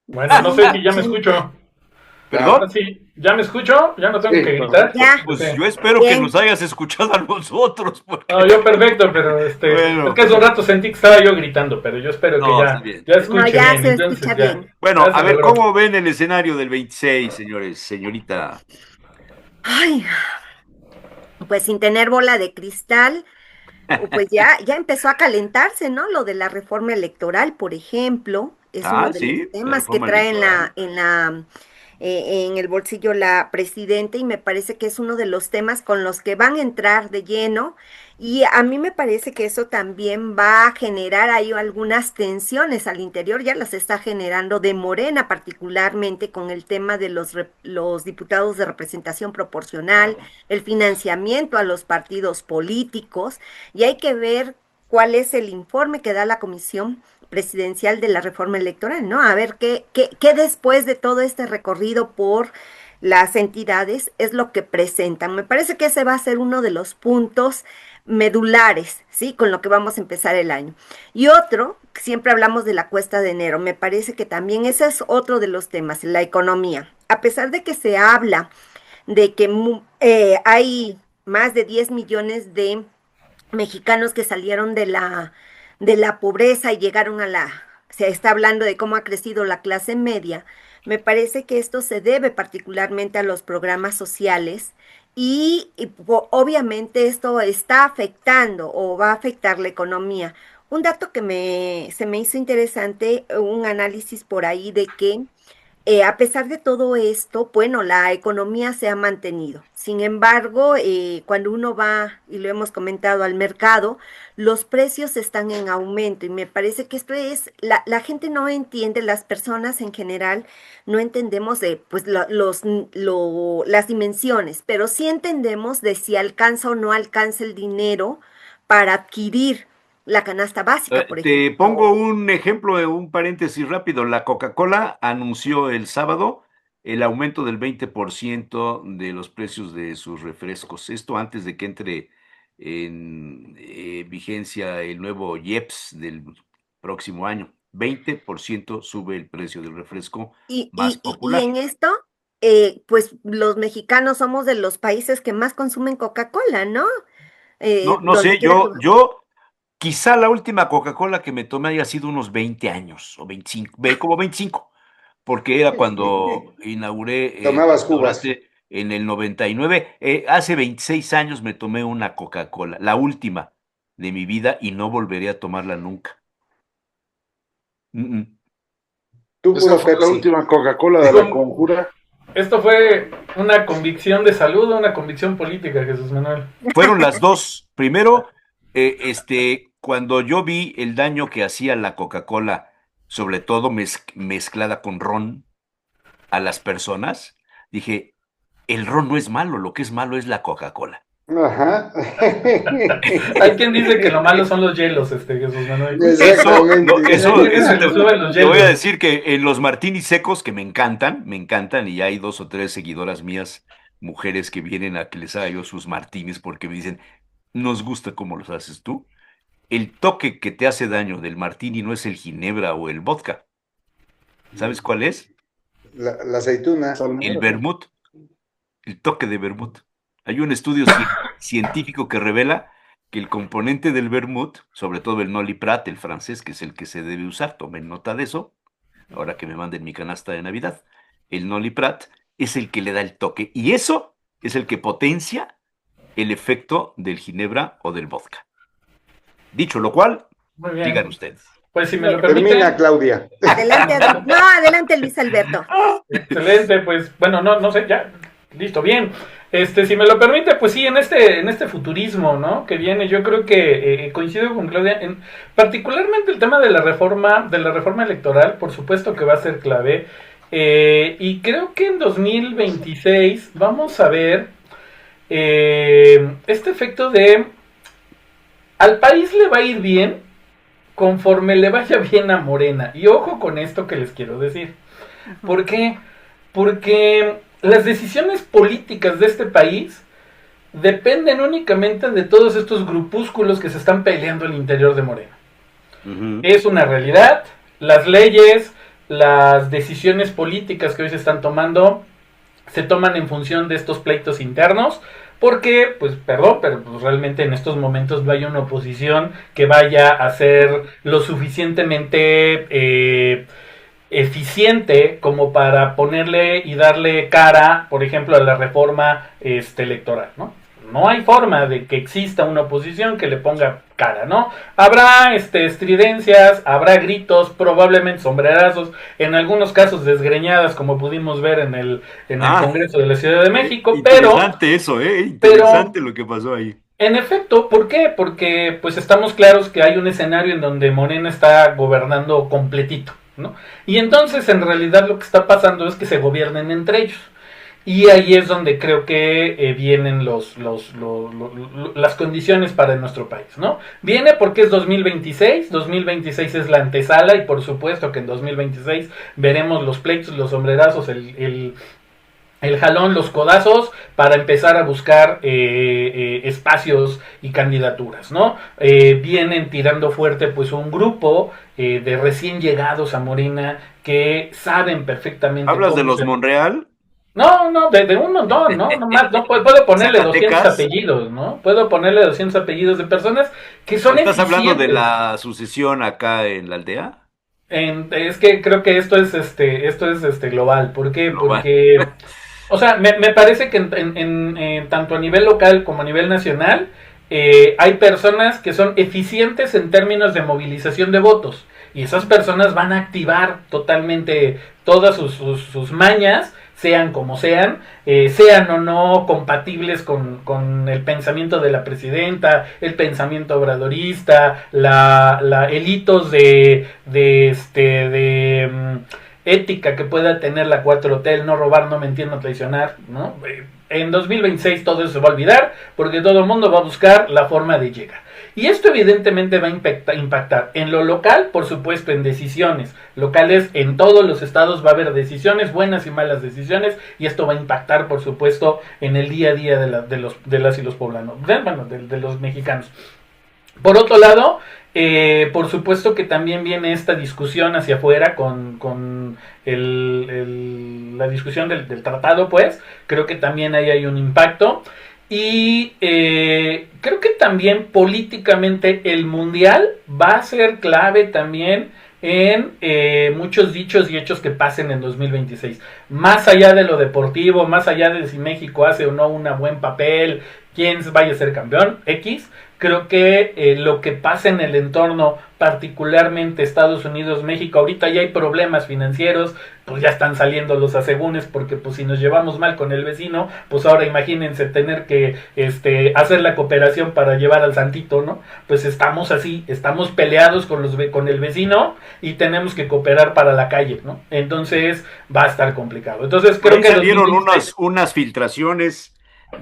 bueno, no sé Sí, si ya me escucho. ¿Perdón? Ahora sí, ¿ya me escucho? ¿Ya no tengo que Sí, gritar? ya, Pues Sí. yo espero que nos bien. hayas escuchado a nosotros, No, porque, yo perfecto, pero es bueno, que hace un rato sentí que estaba yo gritando, pero yo espero que no, está ya, bien, ya está bien. No, escuche ya bien, se escucha entonces ya, bien. Bueno, ya a se ver, logró. ¿cómo ven el escenario del 26, señores, señorita? Ay, pues sin tener bola de cristal, pues ya empezó a calentarse, ¿no? Lo de la reforma electoral, por ejemplo, es uno Ah, de los sí, la temas que reforma trae electoral. en el bolsillo la presidenta y me parece que es uno de los temas con los que van a entrar de lleno y a mí me parece que eso también va a generar ahí algunas tensiones al interior, ya las está generando de Morena particularmente con el tema de los diputados de representación proporcional, el financiamiento a los partidos políticos y hay que ver cuál es el informe que da la Comisión Presidencial de la Reforma Electoral, ¿no? A ver qué después de todo este recorrido por las entidades es lo que presentan. Me parece que ese va a ser uno de los puntos medulares, ¿sí? Con lo que vamos a empezar el año. Y otro, siempre hablamos de la cuesta de enero, me parece que también ese es otro de los temas, la economía. A pesar de que se habla de que hay más de 10 millones de mexicanos que salieron de la pobreza y llegaron a se está hablando de cómo ha crecido la clase media, me parece que esto se debe particularmente a los programas sociales obviamente esto está afectando o va a afectar la economía. Un dato que se me hizo interesante, un análisis por ahí de que a pesar de todo esto, bueno, la economía se ha mantenido. Sin embargo, cuando uno va, y lo hemos comentado, al mercado, los precios están en aumento y me parece que esto es, la gente no entiende, las personas en general no entendemos de pues las dimensiones, pero sí entendemos de si alcanza o no alcanza el dinero para adquirir la canasta básica, por Te ejemplo. pongo un ejemplo, un paréntesis rápido. La Coca-Cola anunció el sábado el aumento del 20% de los precios de sus refrescos. Esto antes de que entre en vigencia el nuevo IEPS del próximo año. 20% sube el precio del refresco más Y popular. en esto, pues los mexicanos somos de los países que más consumen Coca-Cola, ¿no? No, no Donde sé, quiera que va. quizá la última Coca-Cola que me tomé haya sido unos 20 años o 25, como 25, porque era cuando inauguré el Tomabas cubas. restaurante en el 99. Hace 26 años me tomé una Coca-Cola, la última de mi vida, y no volveré a tomarla nunca. Mm, mm. Tú Esa puro fue la Pepsi. última Coca-Cola de la Conjura. Esto fue una convicción de salud o una convicción política, Jesús Manuel. Fueron las dos. Primero, cuando yo vi el daño que hacía la Coca-Cola, sobre todo mezclada con ron, a las personas, dije, el ron no es malo, lo que es malo es la Coca-Cola. Ajá. Hay quien dice que lo malo son los hielos, Jesús Manuel. Eso, no, Exactamente. eso, Hay quien eso se le suben los te voy a hielos. decir que en los martinis secos, que me encantan, y hay 2 o 3 seguidoras mías, mujeres que vienen a que les haga yo sus martinis porque me dicen, nos gusta cómo los haces tú. El toque que te hace daño del martini no es el ginebra o el vodka. ¿Sabes cuál es? La aceituna. El vermut, el toque de vermut. Hay un estudio científico que revela que el componente del vermut, sobre todo el Noli Prat, el francés, que es el que se debe usar, tomen nota de eso, ahora que me manden mi canasta de Navidad, el Noli Prat es el que le da el toque, y eso es el que potencia el efecto del ginebra o del vodka. Dicho lo cual, Muy bien. digan ustedes. Pues si me lo Termina, permiten. Claudia. Adelante, no, adelante Luis Alberto. Excelente, pues bueno, no sé, ya, listo, bien. Si me lo permite, pues sí, en este futurismo, ¿no? Que viene, yo creo que coincido con Claudia, particularmente el tema de la reforma electoral, por supuesto que va a ser clave. Y creo que en 2026 vamos a ver este efecto de al país le va a ir bien conforme le vaya bien a Morena. Y ojo con esto que les quiero decir. ¿Por qué? Porque las decisiones políticas de este país dependen únicamente de todos estos grupúsculos que se están peleando al interior de Morena. Uh-huh. Es una realidad. Las leyes, las decisiones políticas que hoy se están tomando, se toman en función de estos pleitos internos. Porque, pues, perdón, pero pues, realmente en estos momentos no hay una oposición que vaya a ser lo suficientemente eficiente como para ponerle y darle cara, por ejemplo, a la reforma electoral, ¿no? no hay forma de que exista una oposición que le ponga cara, ¿no? Habrá estridencias, habrá gritos, probablemente sombrerazos, en algunos casos desgreñadas, como pudimos ver en el Congreso de la Ciudad de México, interesante eso, pero interesante lo que pasó ahí. en efecto, ¿por qué? Porque pues estamos claros que hay un escenario en donde Morena está gobernando completito, ¿no? Y entonces en realidad lo que está pasando es que se gobiernen entre ellos. Y ahí es donde creo que vienen las condiciones para nuestro país, ¿no? Viene porque es 2026 es la antesala y por supuesto que en 2026 veremos los pleitos, los sombrerazos, el jalón, los codazos para empezar a buscar espacios y candidaturas, ¿no? Vienen tirando fuerte pues un grupo de recién llegados a Morena que saben perfectamente ¿Hablas de cómo los se... Monreal? No, de un montón, ¿no? Nomás, no, puedo ponerle 200 ¿Zacatecas? apellidos, ¿no? Puedo ponerle 200 apellidos de personas que son ¿Estás hablando de eficientes. la sucesión acá en la aldea? Es que creo que esto es global. ¿Por qué? Global. Porque, o sea, me parece que tanto a nivel local como a nivel nacional hay personas que son eficientes en términos de movilización de votos. Y esas personas van a activar totalmente todas sus mañas, sean como sean, sean o no compatibles con el pensamiento de la presidenta, el pensamiento obradorista, el hitos ética que pueda tener la 4T, el no robar, no mentir, no traicionar, ¿no? En 2026 todo eso se va a olvidar porque todo el mundo va a buscar la forma de llegar. Y esto evidentemente va a impactar en lo local, por supuesto, en decisiones locales, en todos los estados va a haber decisiones, buenas y malas decisiones, y esto va a impactar, por supuesto, en el día a día de las y los poblanos, bueno, de los mexicanos. Por otro lado, por supuesto que también viene esta discusión hacia afuera con la discusión del tratado, pues, creo que también ahí hay un impacto. Y creo que también políticamente el mundial va a ser clave también en muchos dichos y hechos que pasen en 2026. Más allá de lo deportivo, más allá de si México hace o no un buen papel, quién vaya a ser campeón, X, creo que lo que pasa en el entorno, particularmente Estados Unidos, México, ahorita ya hay problemas financieros, pues ya están saliendo los asegúnes, porque pues si nos llevamos mal con el vecino, pues ahora imagínense tener que hacer la cooperación para llevar al santito, ¿no? Pues estamos así, estamos peleados con el vecino y tenemos que cooperar para la calle, ¿no? Entonces va a estar complicado. Entonces creo que salieron 2026... unas filtraciones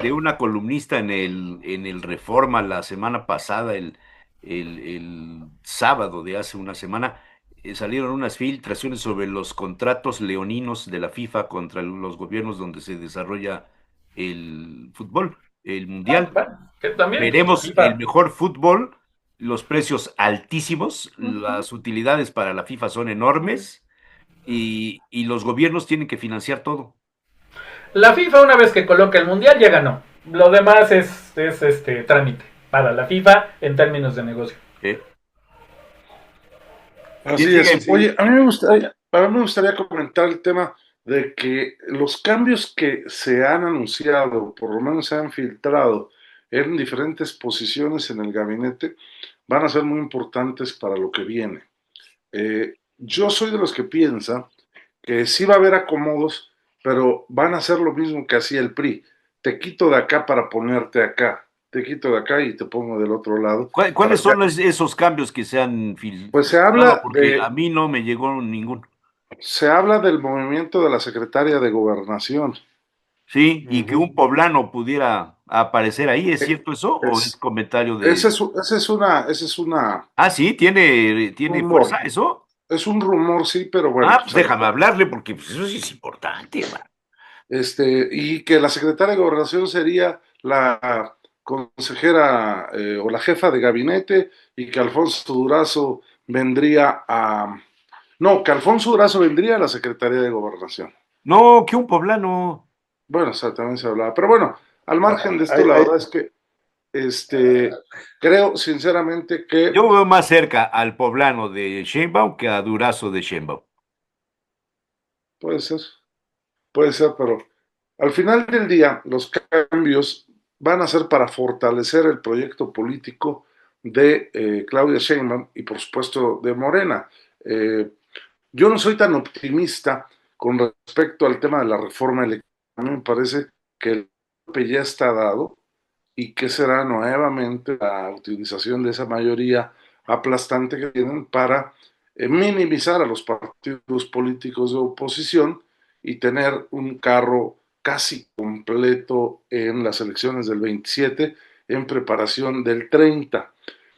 de una columnista en el Reforma la semana pasada, el sábado de hace una semana, salieron unas filtraciones sobre los contratos leoninos de la FIFA contra los gobiernos donde se desarrolla el fútbol, el mundial. que también, pues, la Veremos el FIFA. mejor fútbol, los precios altísimos, las utilidades para la FIFA son enormes y los gobiernos tienen que financiar todo. La FIFA una vez que coloca el mundial ya ganó. Lo demás es trámite para la FIFA en términos de negocio. ¿Eh? Así es. Oye, a mí me gustaría comentar el tema de que los cambios que se han anunciado, por lo menos se han filtrado en diferentes posiciones en el gabinete, van a ser muy importantes para lo que viene. Yo soy de los que piensa que sí va a haber acomodos, pero van a hacer lo mismo que hacía el PRI. Te quito de acá para ponerte acá. Te quito de acá y te pongo del otro lado. ¿Cuáles son esos cambios que se han Pues filtrado? Porque a mí no me llegó ninguno. se habla del movimiento de la secretaria de Gobernación. Sí, y que un poblano pudiera aparecer ahí, ¿es Eh, cierto eso? ¿O es Es, comentario esa de...? es, esa es una Ah, sí, tiene rumor. fuerza eso. Es un rumor, sí, pero bueno, Ah, pues pues déjame hablarle, porque pues, eso sí es importante, man. y que la secretaria de Gobernación sería la consejera o la jefa de gabinete y que Alfonso Durazo vendría a... No, que Alfonso Durazo vendría a la Secretaría de Gobernación. No, que un poblano. Bueno, o sea, también se hablaba. Pero bueno, al margen de esto, Hay- la hay- verdad es que creo sinceramente que Yo veo más cerca al poblano de Sheinbaum que a Durazo de Sheinbaum. puede ser, pero al final del día los cambios van a ser para fortalecer el proyecto político de Claudia Sheinbaum y por supuesto de Morena. Eh, yo no soy tan optimista con respecto al tema de la reforma electoral. A mí me parece que el golpe ya está dado y que será nuevamente la utilización de esa mayoría aplastante que tienen para minimizar a los partidos políticos de oposición y tener un carro casi completo en las elecciones del 27 en preparación del 30.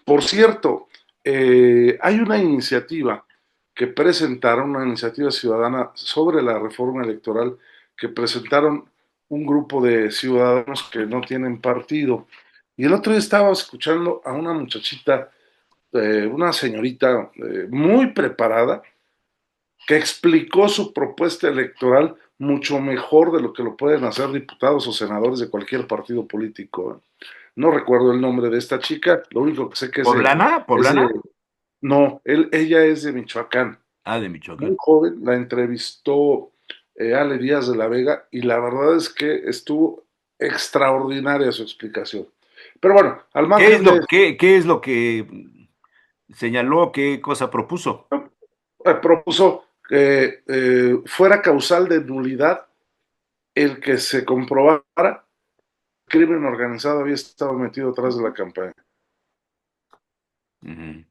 Por cierto, hay una iniciativa que presentaron, una iniciativa ciudadana sobre la reforma electoral que presentaron un grupo de ciudadanos que no tienen partido. Y el otro día estaba escuchando a una muchachita, una señorita muy preparada, que explicó su propuesta electoral mucho mejor de lo que lo pueden hacer diputados o senadores de cualquier partido político. No recuerdo el nombre de esta chica, lo único que sé que ¿Poblana? ¿Poblana? no, ella es de Michoacán. Ah, de Muy Michoacán. joven, la entrevistó Ale Díaz de la Vega y la verdad es que estuvo extraordinaria su explicación. Pero bueno, al margen de ¿Qué es lo que señaló? ¿Qué cosa propuso? propuso que fuera causal de nulidad el que se comprobara que el crimen organizado había estado metido atrás de la campaña. Ujú.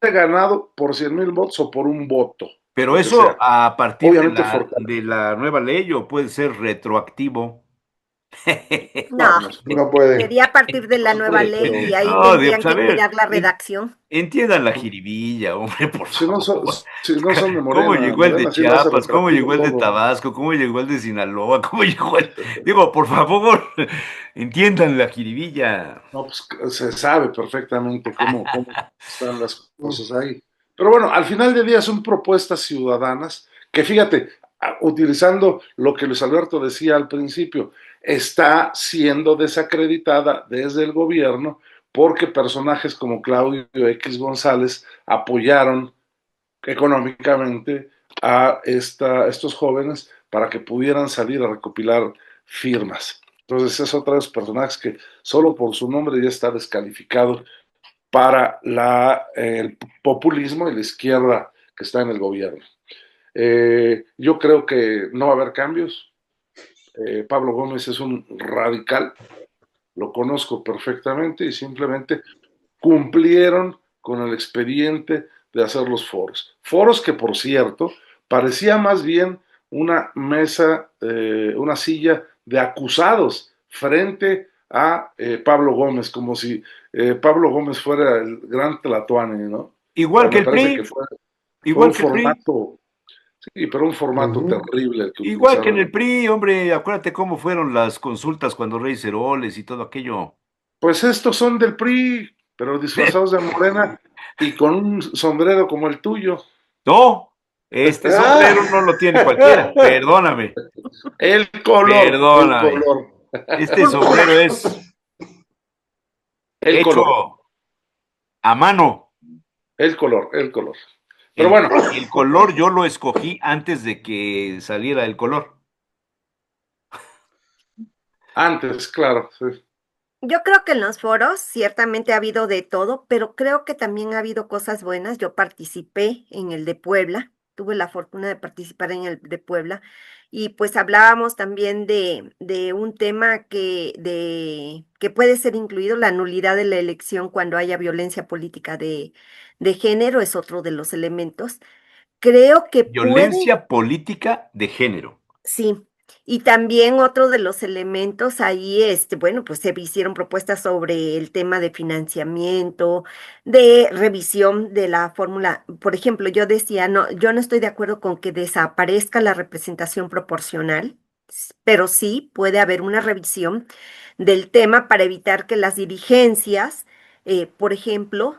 Ganado por 100,000 votos o por un voto, Pero lo que eso sea. a partir Obviamente, de la nueva ley o puede ser retroactivo. No, No, no puede. sería a partir de no la se nueva puede, ley pero y ahí No, tendrían pues a que ver, cuidar la redacción. entiendan la jiribilla, hombre, por si no son, favor. si no son de ¿Cómo Morena, llegó el de Morena sí lo hace Chiapas? ¿Cómo retractivo llegó el de todo. Tabasco? ¿Cómo llegó el de Sinaloa? ¿Cómo llegó el... Digo, por favor, entiendan la jiribilla. No, pues se sabe perfectamente cómo están las cosas ahí. Pero bueno, al final del día son propuestas ciudadanas que, fíjate, utilizando lo que Luis Alberto decía al principio, está siendo desacreditada desde el gobierno porque personajes como Claudio X González apoyaron económicamente a estos jóvenes para que pudieran salir a recopilar firmas. Entonces es otra de los personajes que solo por su nombre ya está descalificado para el populismo y la izquierda que está en el gobierno. Yo creo que no va a haber cambios. Pablo Gómez es un radical, lo conozco perfectamente y simplemente cumplieron con el expediente de hacer los foros. Foros que, por cierto, parecía más bien una mesa, una silla de acusados frente a Pablo Gómez, como si Pablo Gómez fuera el gran Tlatoani, ¿no? Igual que Me el parece que PRI, fue un igual que el PRI, formato, sí, pero un formato Ujú. terrible el que igual que en utilizaron. el PRI, hombre, acuérdate cómo fueron las consultas cuando Rey Ceroles y todo aquello. Pues estos son del PRI, pero disfrazados de Morena y con un sombrero como el tuyo. No, este sombrero no lo tiene cualquiera, perdóname, El perdóname. color, Este sombrero es el hecho color, a mano. el color. Pero bueno, El color yo lo escogí antes de que saliera el color. antes, claro, sí. Yo creo que en los foros ciertamente ha habido de todo, pero creo que también ha habido cosas buenas. Yo participé en el de Puebla, tuve la fortuna de participar en el de Puebla y pues hablábamos también de un tema que puede ser incluido, la nulidad de la elección cuando haya violencia política de género, es otro de los elementos. Creo que puede. Violencia política de género. Sí, y también otro de los elementos ahí, bueno, pues se hicieron propuestas sobre el tema de financiamiento, de revisión de la fórmula. Por ejemplo, yo decía, no, yo no estoy de acuerdo con que desaparezca la representación proporcional, pero sí puede haber una revisión del tema para evitar que las dirigencias, por ejemplo,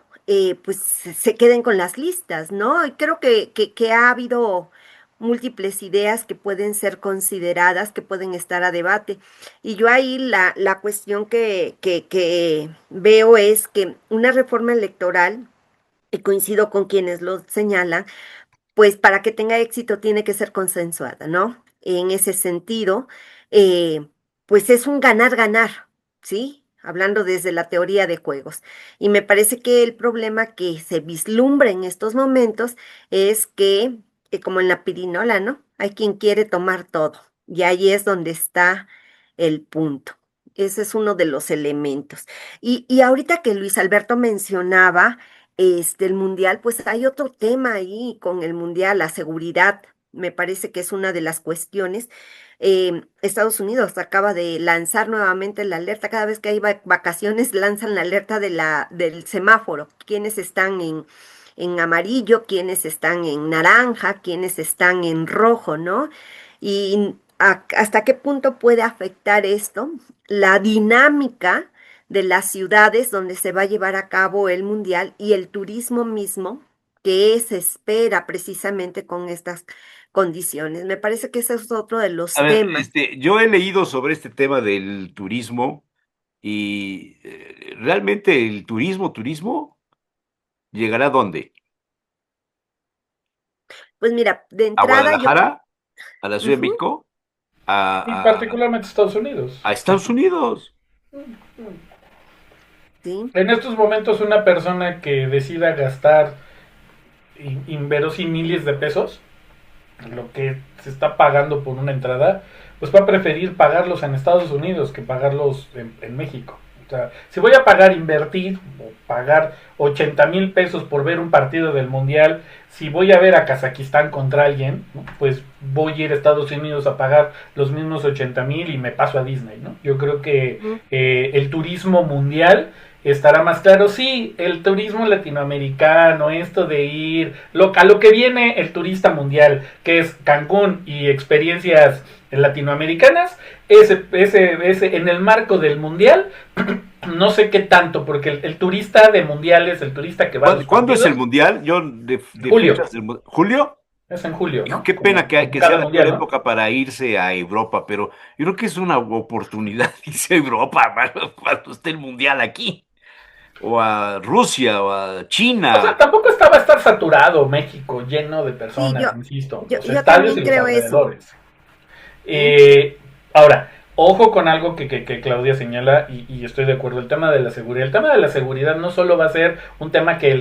pues se queden con las listas, ¿no? Y creo que ha habido múltiples ideas que pueden ser consideradas, que pueden estar a debate. Y yo ahí la cuestión que veo es que una reforma electoral, y coincido con quienes lo señalan, pues para que tenga éxito tiene que ser consensuada, ¿no? En ese sentido, pues es un ganar-ganar. ¿sí? Hablando desde la teoría de juegos. Y me parece que el problema que se vislumbra en estos momentos es que, como en la pirinola, ¿no? Hay quien quiere tomar todo. Y ahí es donde está el punto. Ese es uno de los elementos. Y ahorita que Luis Alberto mencionaba el mundial, pues hay otro tema ahí con el mundial, la seguridad. Me parece que es una de las cuestiones. Estados Unidos acaba de lanzar nuevamente la alerta. Cada vez que hay vacaciones, lanzan la alerta del semáforo. Quienes están en amarillo, quienes están en naranja, quienes están en rojo, ¿no? Y hasta qué punto puede afectar esto la dinámica de las ciudades donde se va a llevar a cabo el mundial y el turismo mismo que se espera precisamente con estas condiciones. Me parece que ese es otro de A los ver, temas. yo he leído sobre este tema del turismo y realmente el turismo, ¿llegará a dónde? Pues mira, de ¿A entrada yo, Guadalajara? ¿A la Ciudad de ujú, México? Y ¿A, a- particularmente Estados Unidos. a Estados Unidos? sí, En estos momentos una persona que decida gastar inverosímiles de pesos, lo que se está pagando por una entrada, pues va a preferir pagarlos en Estados Unidos que pagarlos en México. O sea, si voy a pagar, invertir o pagar 80,000 pesos por ver un partido del Mundial, si voy a ver a Kazajistán contra alguien, ¿no? Pues voy a ir a Estados Unidos a pagar los mismos 80,000 y me paso a Disney, ¿no? Yo creo que ujú, el turismo mundial estará más claro. Sí, el turismo latinoamericano, esto de ir, a lo que viene el turista mundial, que es Cancún y experiencias latinoamericanas, ese en el marco del mundial, no sé qué tanto, porque el turista de mundiales, el turista que va a los ¿Cuándo es el partidos, Mundial? Yo de julio, fechas ¿Julio? es en julio, Hijo, ¿no? qué pena Como, que, como que sea cada la peor mundial, ¿no? época para irse a Europa, pero yo creo que es una oportunidad irse a Europa cuando esté el Mundial aquí, o a Rusia, o a O sea, China. tampoco va a estar saturado México, lleno de sí, personas, insisto, yo, los yo estadios y también los creo eso. alrededores. ¿Sí? Ahora, ojo con algo que Claudia señala y estoy de acuerdo, el tema de la seguridad. El tema de la seguridad no solo va a ser un tema que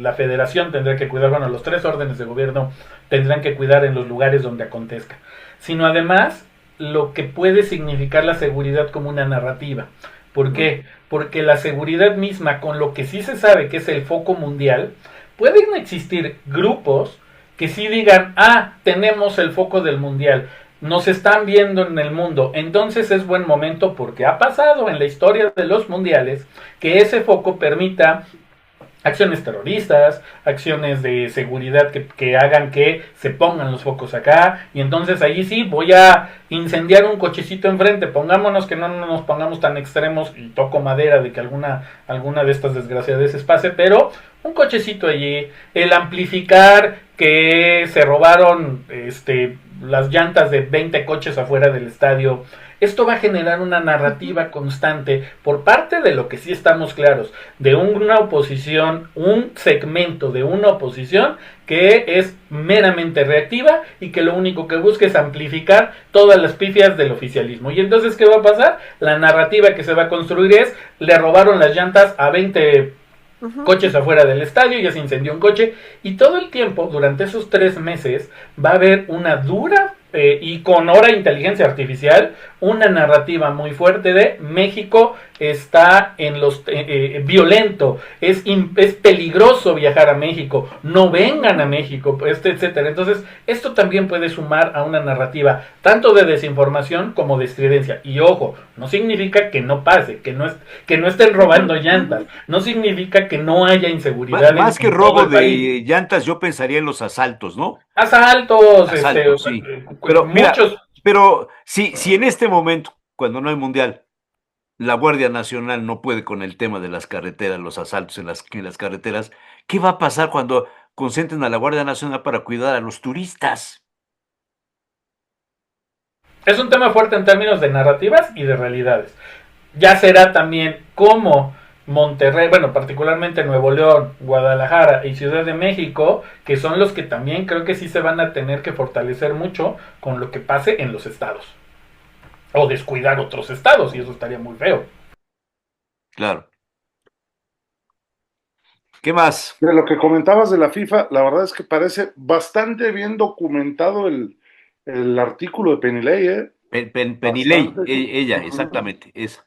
la federación tendrá que cuidar, bueno, los tres órdenes de gobierno tendrán que cuidar en los lugares donde acontezca, sino además lo que puede significar la seguridad como una narrativa. ¿Por qué? Porque la seguridad misma, con lo que sí se sabe que es el foco mundial, pueden existir grupos que sí digan, tenemos el foco del mundial, nos están viendo en el mundo, entonces es buen momento porque ha pasado en la historia de los mundiales que ese foco permita acciones terroristas, acciones de seguridad que hagan que se pongan los focos acá, y entonces allí sí voy a incendiar un cochecito enfrente, pongámonos que no nos pongamos tan extremos y toco madera de que alguna de estas desgraciadeces pase, pero un cochecito allí, el amplificar que se robaron las llantas de 20 coches afuera del estadio. Esto va a generar una narrativa constante por parte de lo que sí estamos claros, de una oposición, un segmento de una oposición que es meramente reactiva y que lo único que busca es amplificar todas las pifias del oficialismo. Y entonces, ¿qué va a pasar? La narrativa que se va a construir es, le robaron las llantas a 20 coches afuera del estadio, ya se incendió un coche, y todo el tiempo, durante esos 3 meses, va a haber una dura y con hora inteligencia artificial, una narrativa muy fuerte de México está en los violento, es peligroso viajar a México, no vengan a México, etcétera. Entonces, esto también puede sumar a una narrativa tanto de desinformación como de estridencia. Y ojo, no significa que no pase, que no estén robando llantas, no significa que no haya inseguridad Más que en todo robo el país. de llantas, yo pensaría en los asaltos, ¿no? Asaltos, Asaltos, sí. Pero mira, muchos. pero si en este momento, cuando no hay mundial, la Guardia Nacional no puede con el tema de las carreteras, los asaltos en las carreteras, ¿qué va a pasar cuando concentren a la Guardia Nacional para cuidar a los turistas? Es un tema fuerte en términos de narrativas y de realidades. Ya será también como Monterrey, bueno, particularmente Nuevo León, Guadalajara y Ciudad de México, que son los que también creo que sí se van a tener que fortalecer mucho con lo que pase en los estados. O descuidar otros estados, y eso estaría muy feo. claro. ¿Qué más? De lo que comentabas de la FIFA, la verdad es que parece bastante bien documentado el artículo de Penilei, ¿eh? Penilei, Bastante. ella, Ujú. exactamente, esa.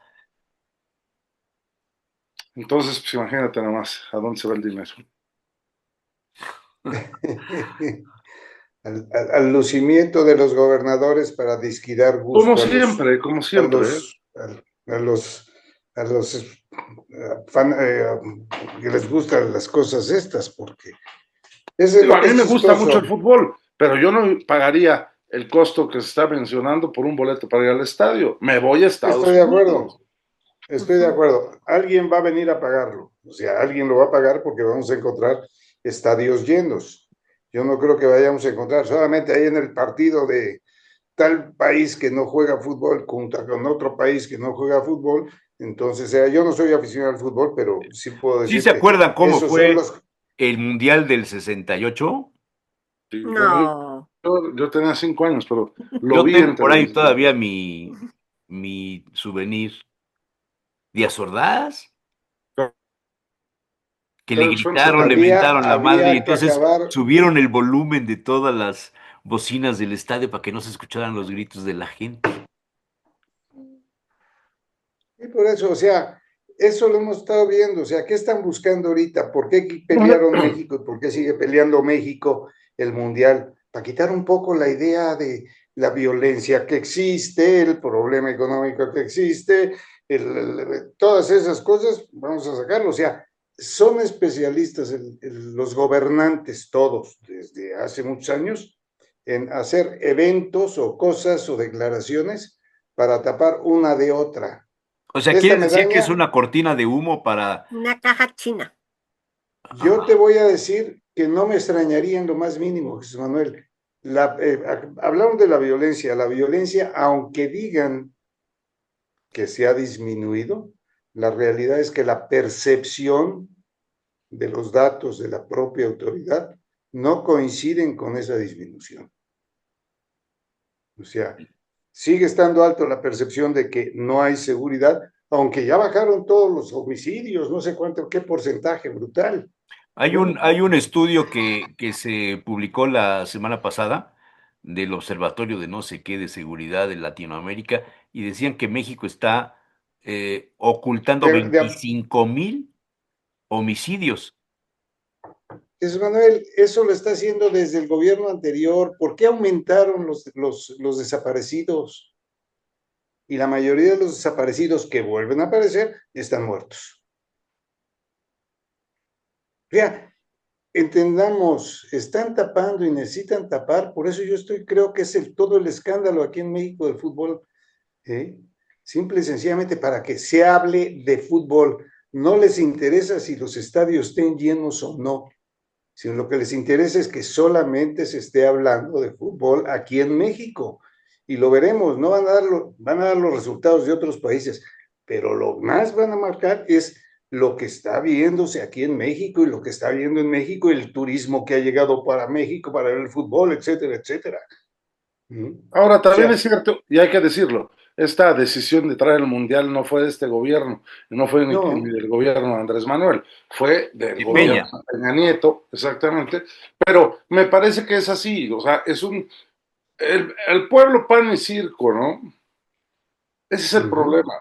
Entonces, pues imagínate nada más a dónde se va el dinero. Al lucimiento de los gobernadores para disquidar gusto Como a siempre, ¿eh? los, a los, a los que les gustan las cosas estas, porque es Digo, lo a que mí es me gusta mucho el chistoso. fútbol, pero yo no pagaría el costo que se está mencionando por un boleto para ir al estadio. Me voy a Estoy Estados de Unidos. acuerdo, estoy de acuerdo. Alguien va a venir a pagarlo, o sea, alguien lo va a pagar porque vamos a encontrar estadios llenos. Yo no creo que vayamos a encontrar solamente ahí en el partido de tal país que no juega fútbol junto con otro país que no juega fútbol. Entonces, yo no soy aficionado al fútbol, pero sí puedo ¿Sí decir se que acuerdan cómo esos son fue los... el Mundial del 68? Sí, bueno, No, yo tenía 5 años, pero lo Yo vi en tengo por ahí televisión. todavía mi souvenir. Díaz Ordaz, que le gritaron, le mentaron la madre y Había que entonces acabar, subieron el volumen de todas las bocinas del estadio para que no se escucharan los gritos de la gente. y por eso, o sea, eso lo hemos estado viendo, o sea, ¿qué están buscando ahorita? ¿Por qué pelearon México y por qué sigue peleando México el Mundial? Para quitar un poco la idea de la violencia que existe, el problema económico que existe, todas esas cosas, vamos a sacarlo, o sea, son especialistas los gobernantes todos desde hace muchos años en hacer eventos o cosas o declaraciones para tapar una de otra. O sea, Esta ¿quieres decir que es medalla, una cortina de humo para... una caja china. yo te Ah, voy a decir que no me extrañaría en lo más mínimo, Jesús Manuel. Hablamos de la violencia, aunque digan que se ha disminuido, la realidad es que la percepción de los datos de la propia autoridad no coinciden con esa disminución. O sea, sigue estando alto la percepción de que no hay seguridad, aunque ya bajaron todos los homicidios, no sé cuánto, qué porcentaje brutal. Bueno, hay un estudio que se publicó la semana pasada del Observatorio de no sé qué de seguridad de Latinoamérica y decían que México está ocultando de, de, 25,000 homicidios. Jesús Manuel, eso lo está haciendo desde el gobierno anterior. ¿Por qué aumentaron los desaparecidos? Y la mayoría de los desaparecidos que vuelven a aparecer están muertos. O sea, entendamos, están tapando y necesitan tapar, por eso yo creo que es todo el escándalo aquí en México del fútbol, ¿eh? Simple y sencillamente para que se hable de fútbol. No les interesa si los estadios estén llenos o no, sino lo que les interesa es que solamente se esté hablando de fútbol aquí en México. Y lo veremos, no van a dar los resultados de otros países, pero lo más van a marcar es lo que está viéndose aquí en México y lo que está viendo en México, el turismo que ha llegado para México, para ver el fútbol, etcétera, etcétera. ¿Mm? O Ahora, también sea, es cierto, y hay que decirlo, esta decisión de traer el Mundial no fue de este gobierno, no fue ni no, del gobierno de Andrés Manuel, fue del De gobierno Peña. de Peña Nieto, exactamente, pero me parece que es así, o sea, el pueblo pan y circo, ¿no? Ese es el uh-huh. problema.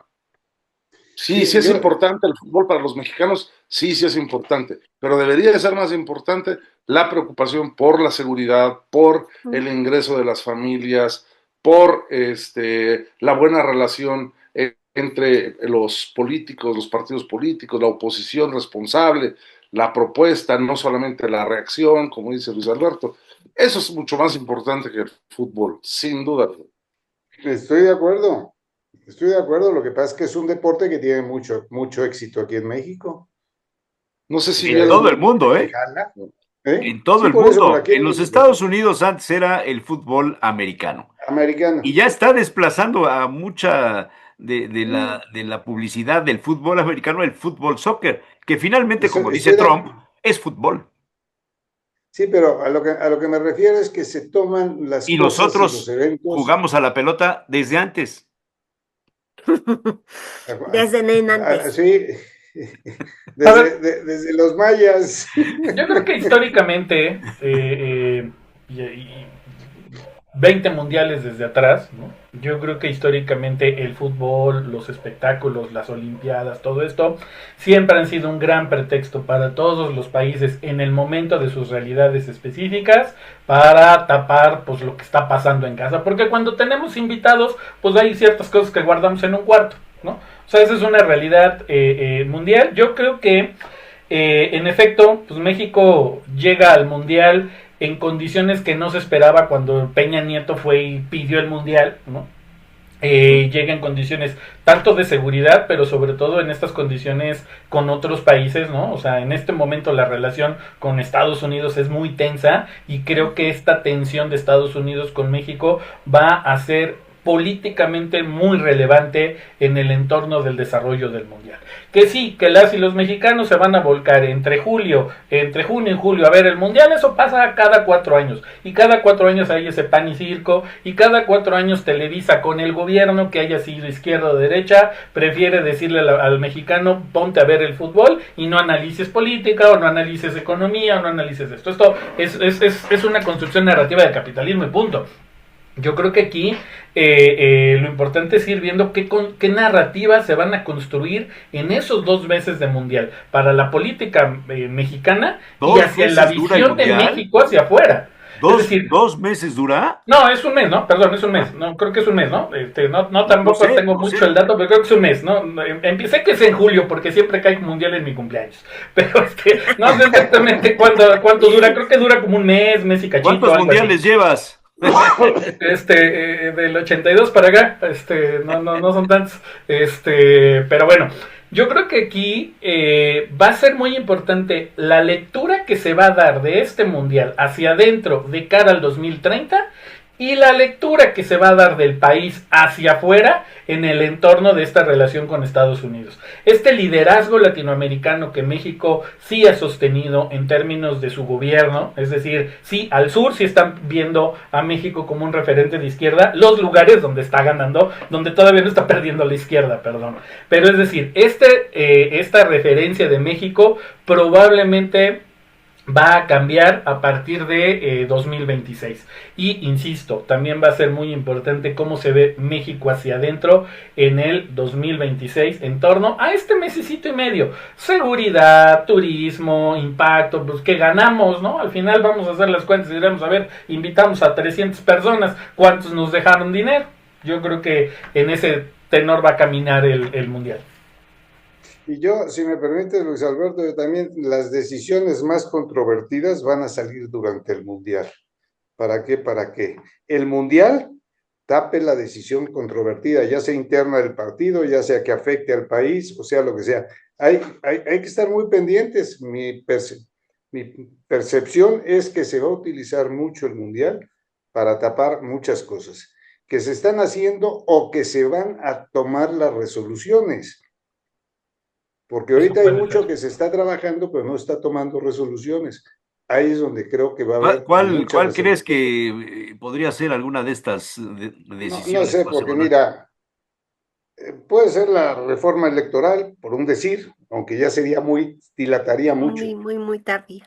Sí, sí Sí, es importante el fútbol para los mexicanos, sí, sí es importante, pero debería de ser más importante la preocupación por la seguridad, por el ingreso de las familias, por la buena relación entre los políticos, los partidos políticos, la oposición responsable, la propuesta, no solamente la reacción, como dice Luis Alberto. Eso es mucho más importante que el fútbol, sin duda. estoy de acuerdo. Estoy de acuerdo. Lo que pasa es que es un deporte que tiene mucho, mucho éxito aquí en México. No sé O si En sea, es todo vieron, el un mundo, deporte que ¿eh? jala. En todo Sí, el por eso, pero mundo. aquí En en los México, Estados Unidos antes era el fútbol americano. americano. Y ya está desplazando a mucha Mm, de la publicidad del fútbol americano el fútbol soccer, que finalmente, como Estoy, dice estoy Trump, de, es fútbol. sí, pero a lo que me refiero es que se toman las Y cosas y los nosotros eventos. jugamos a la pelota desde antes. Desde Nenantes. Sí, A ver, desde los mayas. yo creo que históricamente, y 20 mundiales desde atrás, ¿no? Yo creo que históricamente el fútbol, los espectáculos, las olimpiadas, todo esto, siempre han sido un gran pretexto para todos los países en el momento de sus realidades específicas para tapar pues lo que está pasando en casa. Porque cuando tenemos invitados, pues hay ciertas cosas que guardamos en un cuarto, ¿no? O sea, esa es una realidad mundial. Yo creo que, en efecto, pues México llega al mundial en condiciones que no se esperaba cuando Peña Nieto fue y pidió el mundial, ¿no? Llega en condiciones tanto de seguridad, pero sobre todo en estas condiciones con otros países, ¿no? O sea, en este momento la relación con Estados Unidos es muy tensa y creo que esta tensión de Estados Unidos con México va a ser políticamente muy relevante en el entorno del desarrollo del mundial. Que sí, que las y los mexicanos se van a volcar entre junio y julio a ver el mundial, eso pasa cada 4 años. Y cada 4 años hay ese pan y circo, y cada 4 años Televisa con el gobierno, que haya sido izquierda o derecha, prefiere decirle al mexicano, ponte a ver el fútbol y no analices política, o no analices economía, o no analices esto. Esto es una construcción narrativa del capitalismo y punto. Yo creo que aquí lo importante es ir viendo qué narrativas se van a construir en esos 2 meses de mundial para la política mexicana y hacia la visión de México hacia afuera. Es decir, ¿2 meses dura? No, es un mes, ¿no? Perdón, es un mes. No, creo que es un mes, ¿no? No tampoco tengo mucho el dato, pero creo que es un mes, ¿no? Empecé que es en julio, porque siempre cae mundial en mi cumpleaños. Pero no sé exactamente cuánto dura. Creo que dura como un mes y cachito. ¿Cuántos mundiales llevas? Del 82 para acá, no son tantos, pero bueno, yo creo que aquí va a ser muy importante la lectura que se va a dar de este mundial hacia adentro de cara al 2030 y la lectura que se va a dar del país hacia afuera en el entorno de esta relación con Estados Unidos. Este liderazgo latinoamericano que México sí ha sostenido en términos de su gobierno, es decir, sí, al sur sí están viendo a México como un referente de izquierda, los lugares donde está ganando, donde todavía no está perdiendo la izquierda, perdón. Pero es decir, esta referencia de México probablemente va a cambiar a partir de 2026. Y insisto, también va a ser muy importante cómo se ve México hacia adentro en el 2026 en torno a este mesecito y medio. Seguridad, turismo, impacto, pues que ganamos, ¿no? Al final vamos a hacer las cuentas y diremos, a ver, invitamos a 300 personas, ¿cuántos nos dejaron dinero? Yo creo que en ese tenor va a caminar el mundial. Y yo, si me permite, Luis Alberto, yo también las decisiones más controvertidas van a salir durante el Mundial. ¿Para qué? Para que el Mundial tape la decisión controvertida, ya sea interna del partido, ya sea que afecte al país, o sea, lo que sea. Hay que estar muy pendientes. Mi percepción es que se va a utilizar mucho el Mundial para tapar muchas cosas que se están haciendo o que se van a tomar las resoluciones. Porque ahorita hay mucho que se está trabajando, pero no está tomando resoluciones. Ahí es donde creo que va a haber. ¿Cuál crees que podría ser alguna de estas decisiones? No sé, porque mira, puede ser la reforma electoral, por un decir, aunque ya sería dilataría mucho. Muy tardía.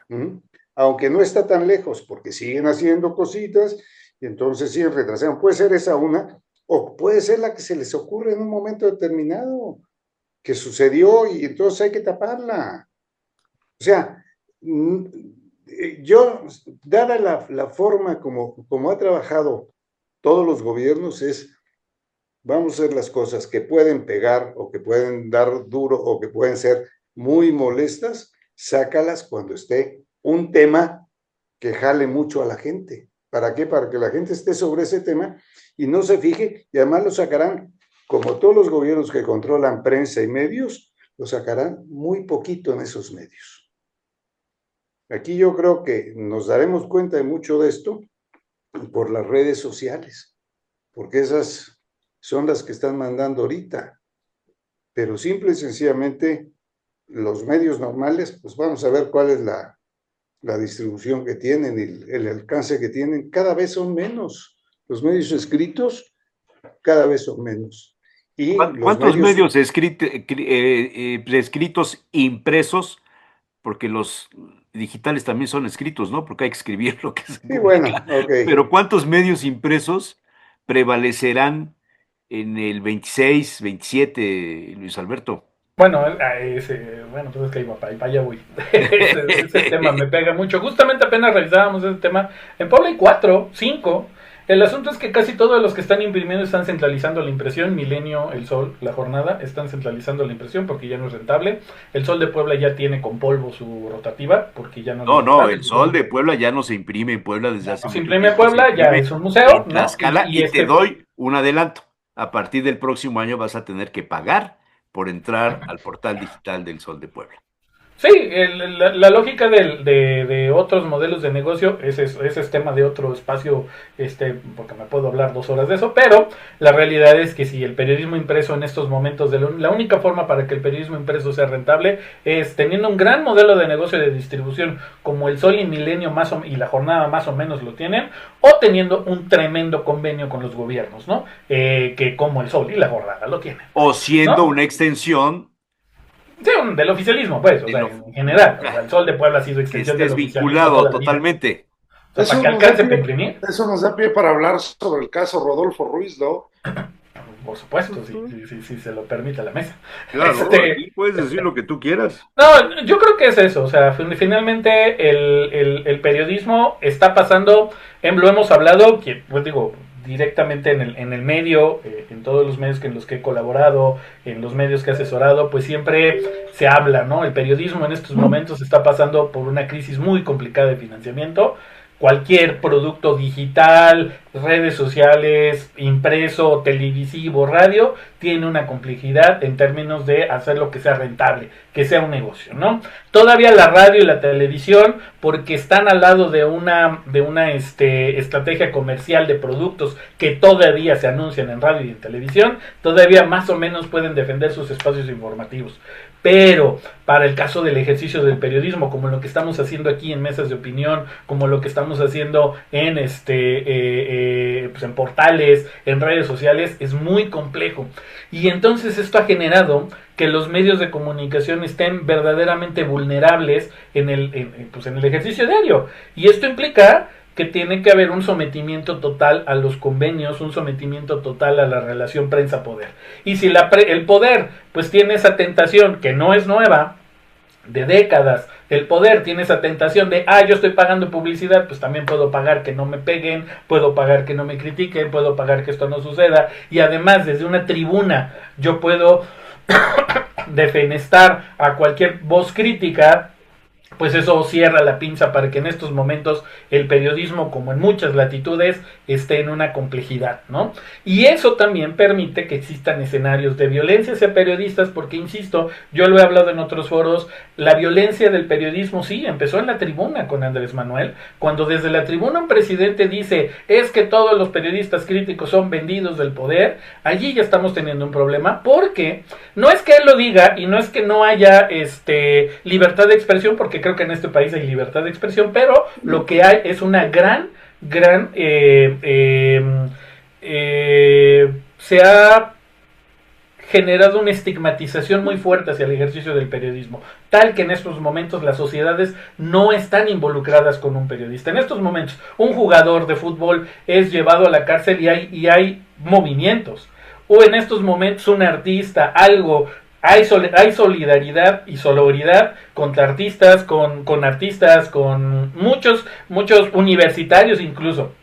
Aunque no está tan lejos, porque siguen haciendo cositas y entonces siguen retrasando. Puede ser esa una, o puede ser la que se les ocurre en un momento determinado, que sucedió y entonces hay que taparla. O sea, yo, dada la forma como ha trabajado todos los gobiernos, vamos a hacer las cosas que pueden pegar o que pueden dar duro o que pueden ser muy molestas, sácalas cuando esté un tema que jale mucho a la gente. ¿Para qué? Para que la gente esté sobre ese tema y no se fije, y además lo sacarán, como todos los gobiernos que controlan prensa y medios, lo sacarán muy poquito en esos medios. Aquí yo creo que nos daremos cuenta de mucho de esto por las redes sociales, porque esas son las que están mandando ahorita. Pero simple y sencillamente, los medios normales, pues vamos a ver cuál es la distribución que tienen y el alcance que tienen. Cada vez son menos. Los medios escritos cada vez son menos. y los ¿Cuántos medios. medios escritos impresos? Porque los digitales también son escritos, ¿no? Porque hay que escribir lo que se Sí, bueno, publica. ok. Pero ¿cuántos medios impresos prevalecerán en el 26, 27, Luis Alberto? Bueno, bueno, pues es que ahí va, para allá voy. Ese tema me pega mucho. Justamente apenas revisábamos ese tema. En Puebla hay 4, 5. El asunto es que casi todos los que están imprimiendo están centralizando la impresión. Milenio, El Sol, La Jornada, están centralizando la impresión porque ya no es rentable. El Sol de Puebla ya tiene con polvo su rotativa porque ya no es No, rentable. el Sol de Puebla ya no se imprime en Puebla desde Ya hace no se mucho imprime en tiempo, se Puebla, ya imprime es un museo, en ¿no? Tlaxcala Y y te este doy un adelanto. A partir del próximo año vas a tener que pagar por entrar al portal digital del Sol de Puebla. Sí, la lógica de otros modelos de negocio, ese es tema de otro espacio, porque me puedo hablar 2 horas de eso, pero la realidad es que si el periodismo impreso en estos momentos, la única forma para que el periodismo impreso sea rentable es teniendo un gran modelo de negocio de distribución como el Sol y Milenio y La Jornada más o menos lo tienen, o teniendo un tremendo convenio con los gobiernos, ¿no? Que como el Sol y La Jornada lo tienen, O siendo ¿no? una extensión Sí, del oficialismo, pues, o de sea, lo en general. O sea, el Sol de Puebla ha sido que extensión del estés oficialismo vinculado toda la vida. totalmente. O sea, para que alcance para imprimir, eso nos da pie para hablar sobre el caso Rodolfo Ruiz, ¿no? por supuesto, Ujú. si se lo permite la mesa. Claro, aquí puedes decir lo que tú quieras. No, yo creo que es eso. O sea, finalmente el periodismo está pasando, lo hemos hablado, que, pues digo, directamente en el medio, en todos los medios en los que he colaborado, en los medios que he asesorado, pues siempre se habla, ¿no? El periodismo en estos momentos está pasando por una crisis muy complicada de financiamiento. Cualquier producto digital, redes sociales, impreso, televisivo, radio, tiene una complejidad en términos de hacer lo que sea rentable, que sea un negocio, ¿no? Todavía la radio y la televisión, porque están al lado de una estrategia comercial de productos que todavía se anuncian en radio y en televisión, todavía más o menos pueden defender sus espacios informativos. Pero para el caso del ejercicio del periodismo, como lo que estamos haciendo aquí en mesas de opinión, como lo que estamos haciendo en pues en portales, en redes sociales, es muy complejo. Y entonces esto ha generado que los medios de comunicación estén verdaderamente vulnerables pues en el ejercicio diario. Y esto implica que tiene que haber un sometimiento total a los convenios, un sometimiento total a la relación prensa-poder. Y si el poder pues tiene esa tentación, que no es nueva, de décadas, el poder tiene esa tentación de, yo estoy pagando publicidad, pues también puedo pagar que no me peguen, puedo pagar que no me critiquen, puedo pagar que esto no suceda, y además desde una tribuna yo puedo defenestar a cualquier voz crítica, pues eso cierra la pinza para que en estos momentos el periodismo, como en muchas latitudes, esté en una complejidad, ¿no? Y eso también permite que existan escenarios de violencia hacia periodistas, porque, insisto, yo lo he hablado en otros foros, la violencia del periodismo sí, empezó en la tribuna con Andrés Manuel, cuando desde la tribuna un presidente dice, es que todos los periodistas críticos son vendidos del poder, allí ya estamos teniendo un problema, porque no es que él lo diga, y no es que no haya libertad de expresión, porque creo que en este país hay libertad de expresión, pero lo que hay es una gran se ha generado una estigmatización muy fuerte hacia el ejercicio del periodismo, tal que en estos momentos las sociedades no están involucradas con un periodista. En estos momentos, un jugador de fútbol es llevado a la cárcel y hay movimientos. O en estos momentos un artista, algo, hay solidaridad y sororidad contra artistas, con artistas, con muchos universitarios incluso.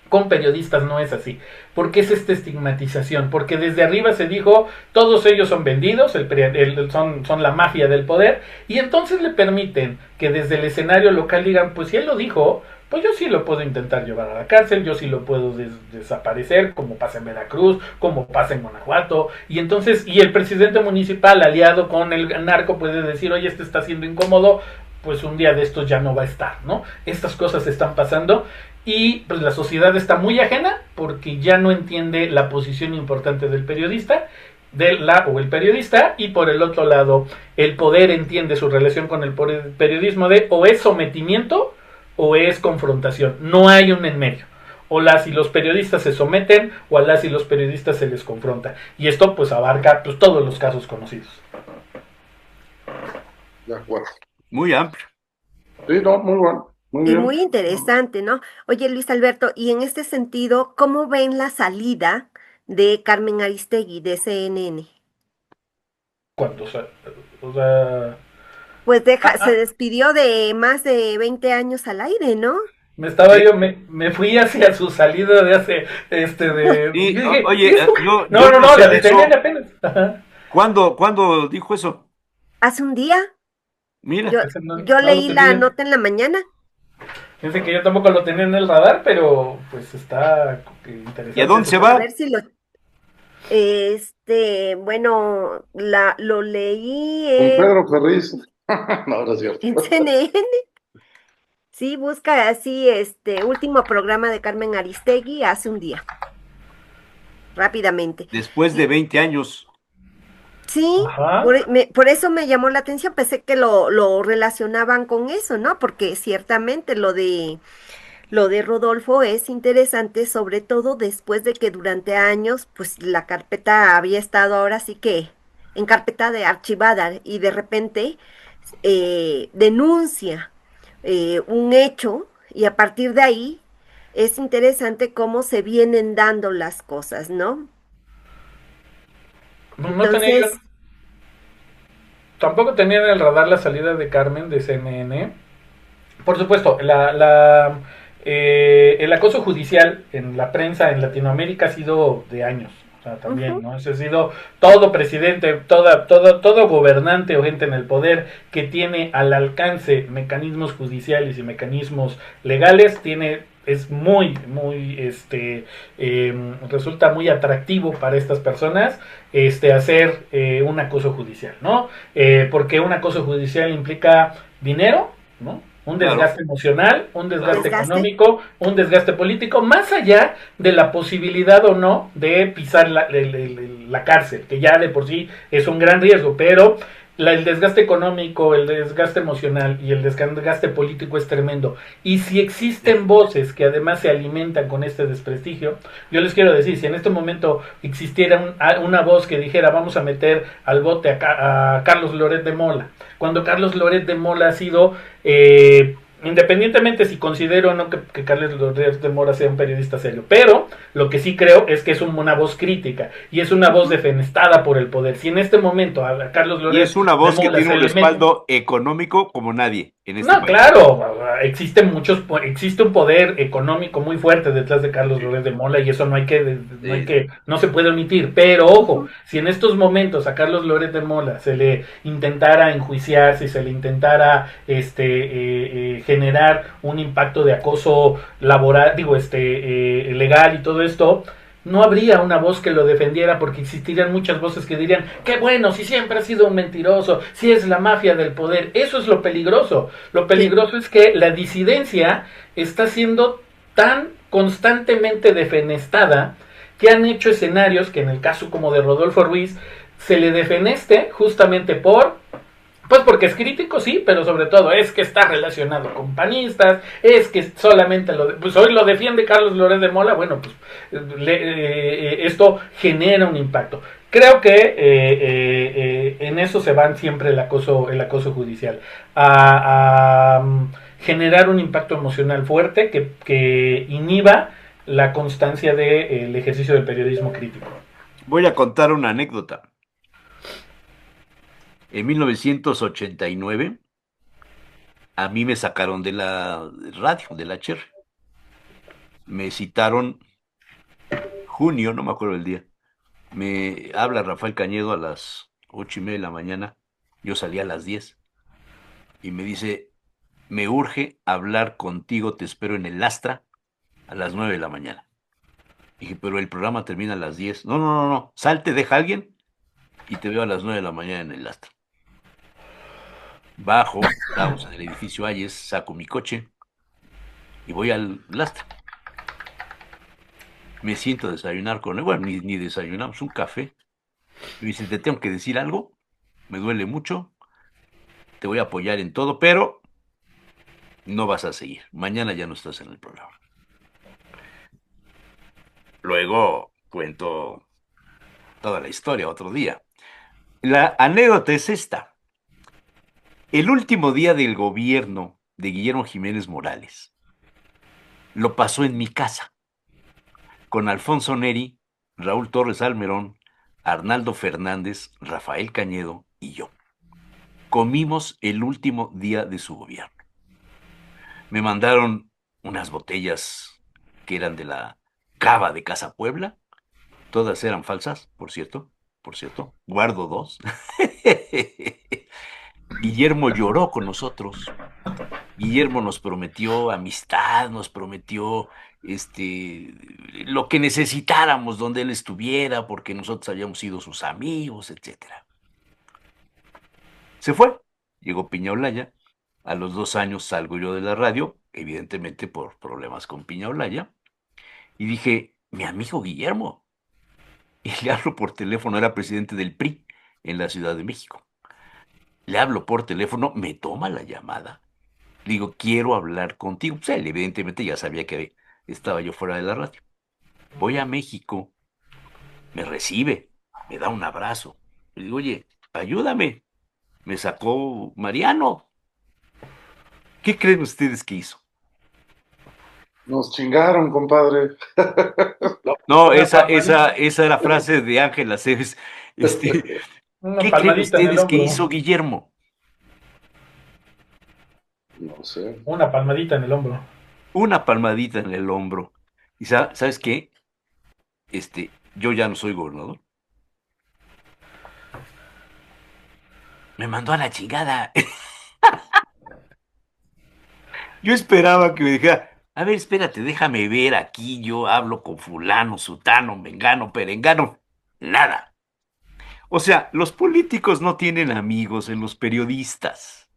Con periodistas no es así. ¿Por qué es esta estigmatización? Porque desde arriba se dijo, todos ellos son vendidos, son la mafia del poder, y entonces le permiten que desde el escenario local digan, pues si él lo dijo, pues yo sí lo puedo intentar llevar a la cárcel, yo sí lo puedo desaparecer, como pasa en Veracruz, como pasa en Guanajuato, y entonces, y el presidente municipal aliado con el narco puede decir, oye, este está siendo incómodo, pues un día de estos ya no va a estar, ¿no? Estas cosas están pasando y pues la sociedad está muy ajena porque ya no entiende la posición importante del periodista, el periodista, y por el otro lado el poder entiende su relación con el periodismo de o es sometimiento o es confrontación, no hay un en medio. o las y los periodistas se someten o a las y los periodistas se les confronta. Y esto pues abarca pues todos los casos conocidos. De acuerdo. Muy amplio. Sí, no, muy bueno, muy Y bien. muy interesante, ¿no? Oye, Luis Alberto, y en este sentido, ¿cómo ven la salida de Carmen Aristegui de CNN? Cuando, o sea, Pues ah, se ah, despidió de más de 20 años al aire, ¿no? Sí, me fui hacia su salida de hace, sí, dije, ¿y oye, esto? yo no No, sé la de detenían eso. apenas. Ajá. ¿Cuándo dijo eso? Hace un día, Mira, yo, Ese no, yo no lo leí la tenía. nota en la mañana. Fíjense que yo tampoco lo tenía en el radar, pero pues está ¿y a interesante dónde ese se A tema. va? ver si lo, bueno, lo leí Con Pedro Ferriz. No, no es en cierto. CNN. Sí, busca así, último programa de Carmen Aristegui hace un día, rápidamente. Después de 20 años. Sí, Ajá. por eso me llamó la atención, pensé que lo relacionaban con eso, ¿no? Porque ciertamente lo de Rodolfo es interesante, sobre todo después de que durante años, pues la carpeta había estado ahora sí que en carpeta de archivada y de repente denuncia un hecho y a partir de ahí es interesante cómo se vienen dando las cosas, ¿no? No, no tenía yo, Entonces, tampoco tenía en el radar la salida de Carmen de CNN. Por supuesto, el acoso judicial en la prensa en Latinoamérica ha sido de años. O sea, también, ujú, ¿no? Ese ha sido todo presidente, todo gobernante o gente en el poder que tiene al alcance mecanismos judiciales y mecanismos legales, es muy, resulta muy atractivo para estas personas, hacer un acoso judicial, ¿no? Porque un acoso judicial implica dinero, ¿no? Un Claro, desgaste emocional, un desgaste claro. desgaste. económico, un desgaste político, más allá de la posibilidad o no de pisar la cárcel, que ya de por sí es un gran riesgo, pero el desgaste económico, el desgaste emocional y el desgaste político es tremendo. Y si existen voces que además se alimentan con este desprestigio, yo les quiero decir, si en este momento existiera una voz que dijera vamos a meter al bote a Carlos Loret de Mola, cuando Carlos Loret de Mola ha sido independientemente si considero o no que Carlos Loret de Mola sea un periodista serio, pero lo que sí creo es que es una voz crítica y es una voz Ujú. defenestada por el poder. Si en este momento a Carlos Y Loret es una de voz que Mola tiene se un le mete... respaldo económico como nadie en este No, país. claro, existe un poder económico muy fuerte detrás de Carlos Sí, Loret de Mola y eso sí, no se puede omitir. Pero ojo, Ujú. si en estos momentos a Carlos Loret de Mola se le intentara enjuiciar, si se le intentara generar un impacto de acoso laboral, legal y todo esto, no habría una voz que lo defendiera porque existirían muchas voces que dirían, qué bueno, si siempre ha sido un mentiroso, si es la mafia del poder. Eso es lo peligroso. Lo Sí. peligroso es que la disidencia está siendo tan constantemente defenestada que han hecho escenarios que en el caso como de Rodolfo Ruiz se le defeneste justamente pues porque es crítico, sí, pero sobre todo es que está relacionado con panistas, es que solamente pues hoy lo defiende Carlos Loret de Mola, bueno, pues esto genera un impacto. Creo que en eso se van siempre el acoso judicial, a generar un impacto emocional fuerte que inhiba la constancia del ejercicio del periodismo crítico. voy a contar una anécdota. En 1989, a mí me sacaron de la radio, de la Cher. Me citaron junio, no me acuerdo el día. Me habla Rafael Cañedo a las 8:30 de la mañana. Yo salí a las 10 y me dice, me urge hablar contigo, te espero en el Astra a las 9 de la mañana. Dije, pero el programa termina a las 10. No, no, no, no. Salte, deja a alguien y te veo a las 9 de la mañana en el Astra. Bajo, estábamos en el edificio Hayes, saco mi coche y voy al Astra. Me siento a desayunar con él. Bueno, ni desayunamos, un café. Me dice, te tengo que decir algo. Me duele mucho. Te voy a apoyar en todo, pero no vas a seguir. Mañana ya no estás en el programa. luego cuento toda la historia otro día. La anécdota es esta. El último día del gobierno de Guillermo Jiménez Morales lo pasó en mi casa, con Alfonso Neri, Raúl Torres Almerón, Arnaldo Fernández, Rafael Cañedo y yo. Comimos el último día de su gobierno. Me mandaron unas botellas que eran de la cava de Casa Puebla. Todas eran falsas, por cierto. Guardo 2. Guillermo lloró con nosotros. Guillermo nos prometió amistad, nos prometió lo que necesitáramos donde él estuviera, porque nosotros habíamos sido sus amigos, etcétera. Se fue, llegó Piña Olaya. A los 2 años salgo yo de la radio, evidentemente por problemas con Piña Olaya, y dije, mi amigo Guillermo. Y le hablo por teléfono, era presidente del PRI en la Ciudad de México. Le hablo por teléfono, me toma la llamada. Le digo, quiero hablar contigo. Pues él evidentemente ya sabía que estaba yo fuera de la radio. Voy a México, me recibe, me da un abrazo. Le digo, oye, ayúdame. Me sacó Mariano. ¿Qué creen ustedes que hizo? Nos chingaron, compadre. No, esa era frase de Ángel Aceves. Una ¿Qué creen palmadita en el ustedes que hombro. hizo Guillermo? No sé. Una palmadita en el hombro. Una palmadita en el hombro. ¿Y sabes qué? Yo ya no soy gobernador. Me mandó a la chingada. Yo esperaba que me dijera, a ver, espérate, déjame ver aquí, yo hablo con fulano, sutano, mengano, perengano. Nada. O sea, los políticos no tienen amigos en los periodistas.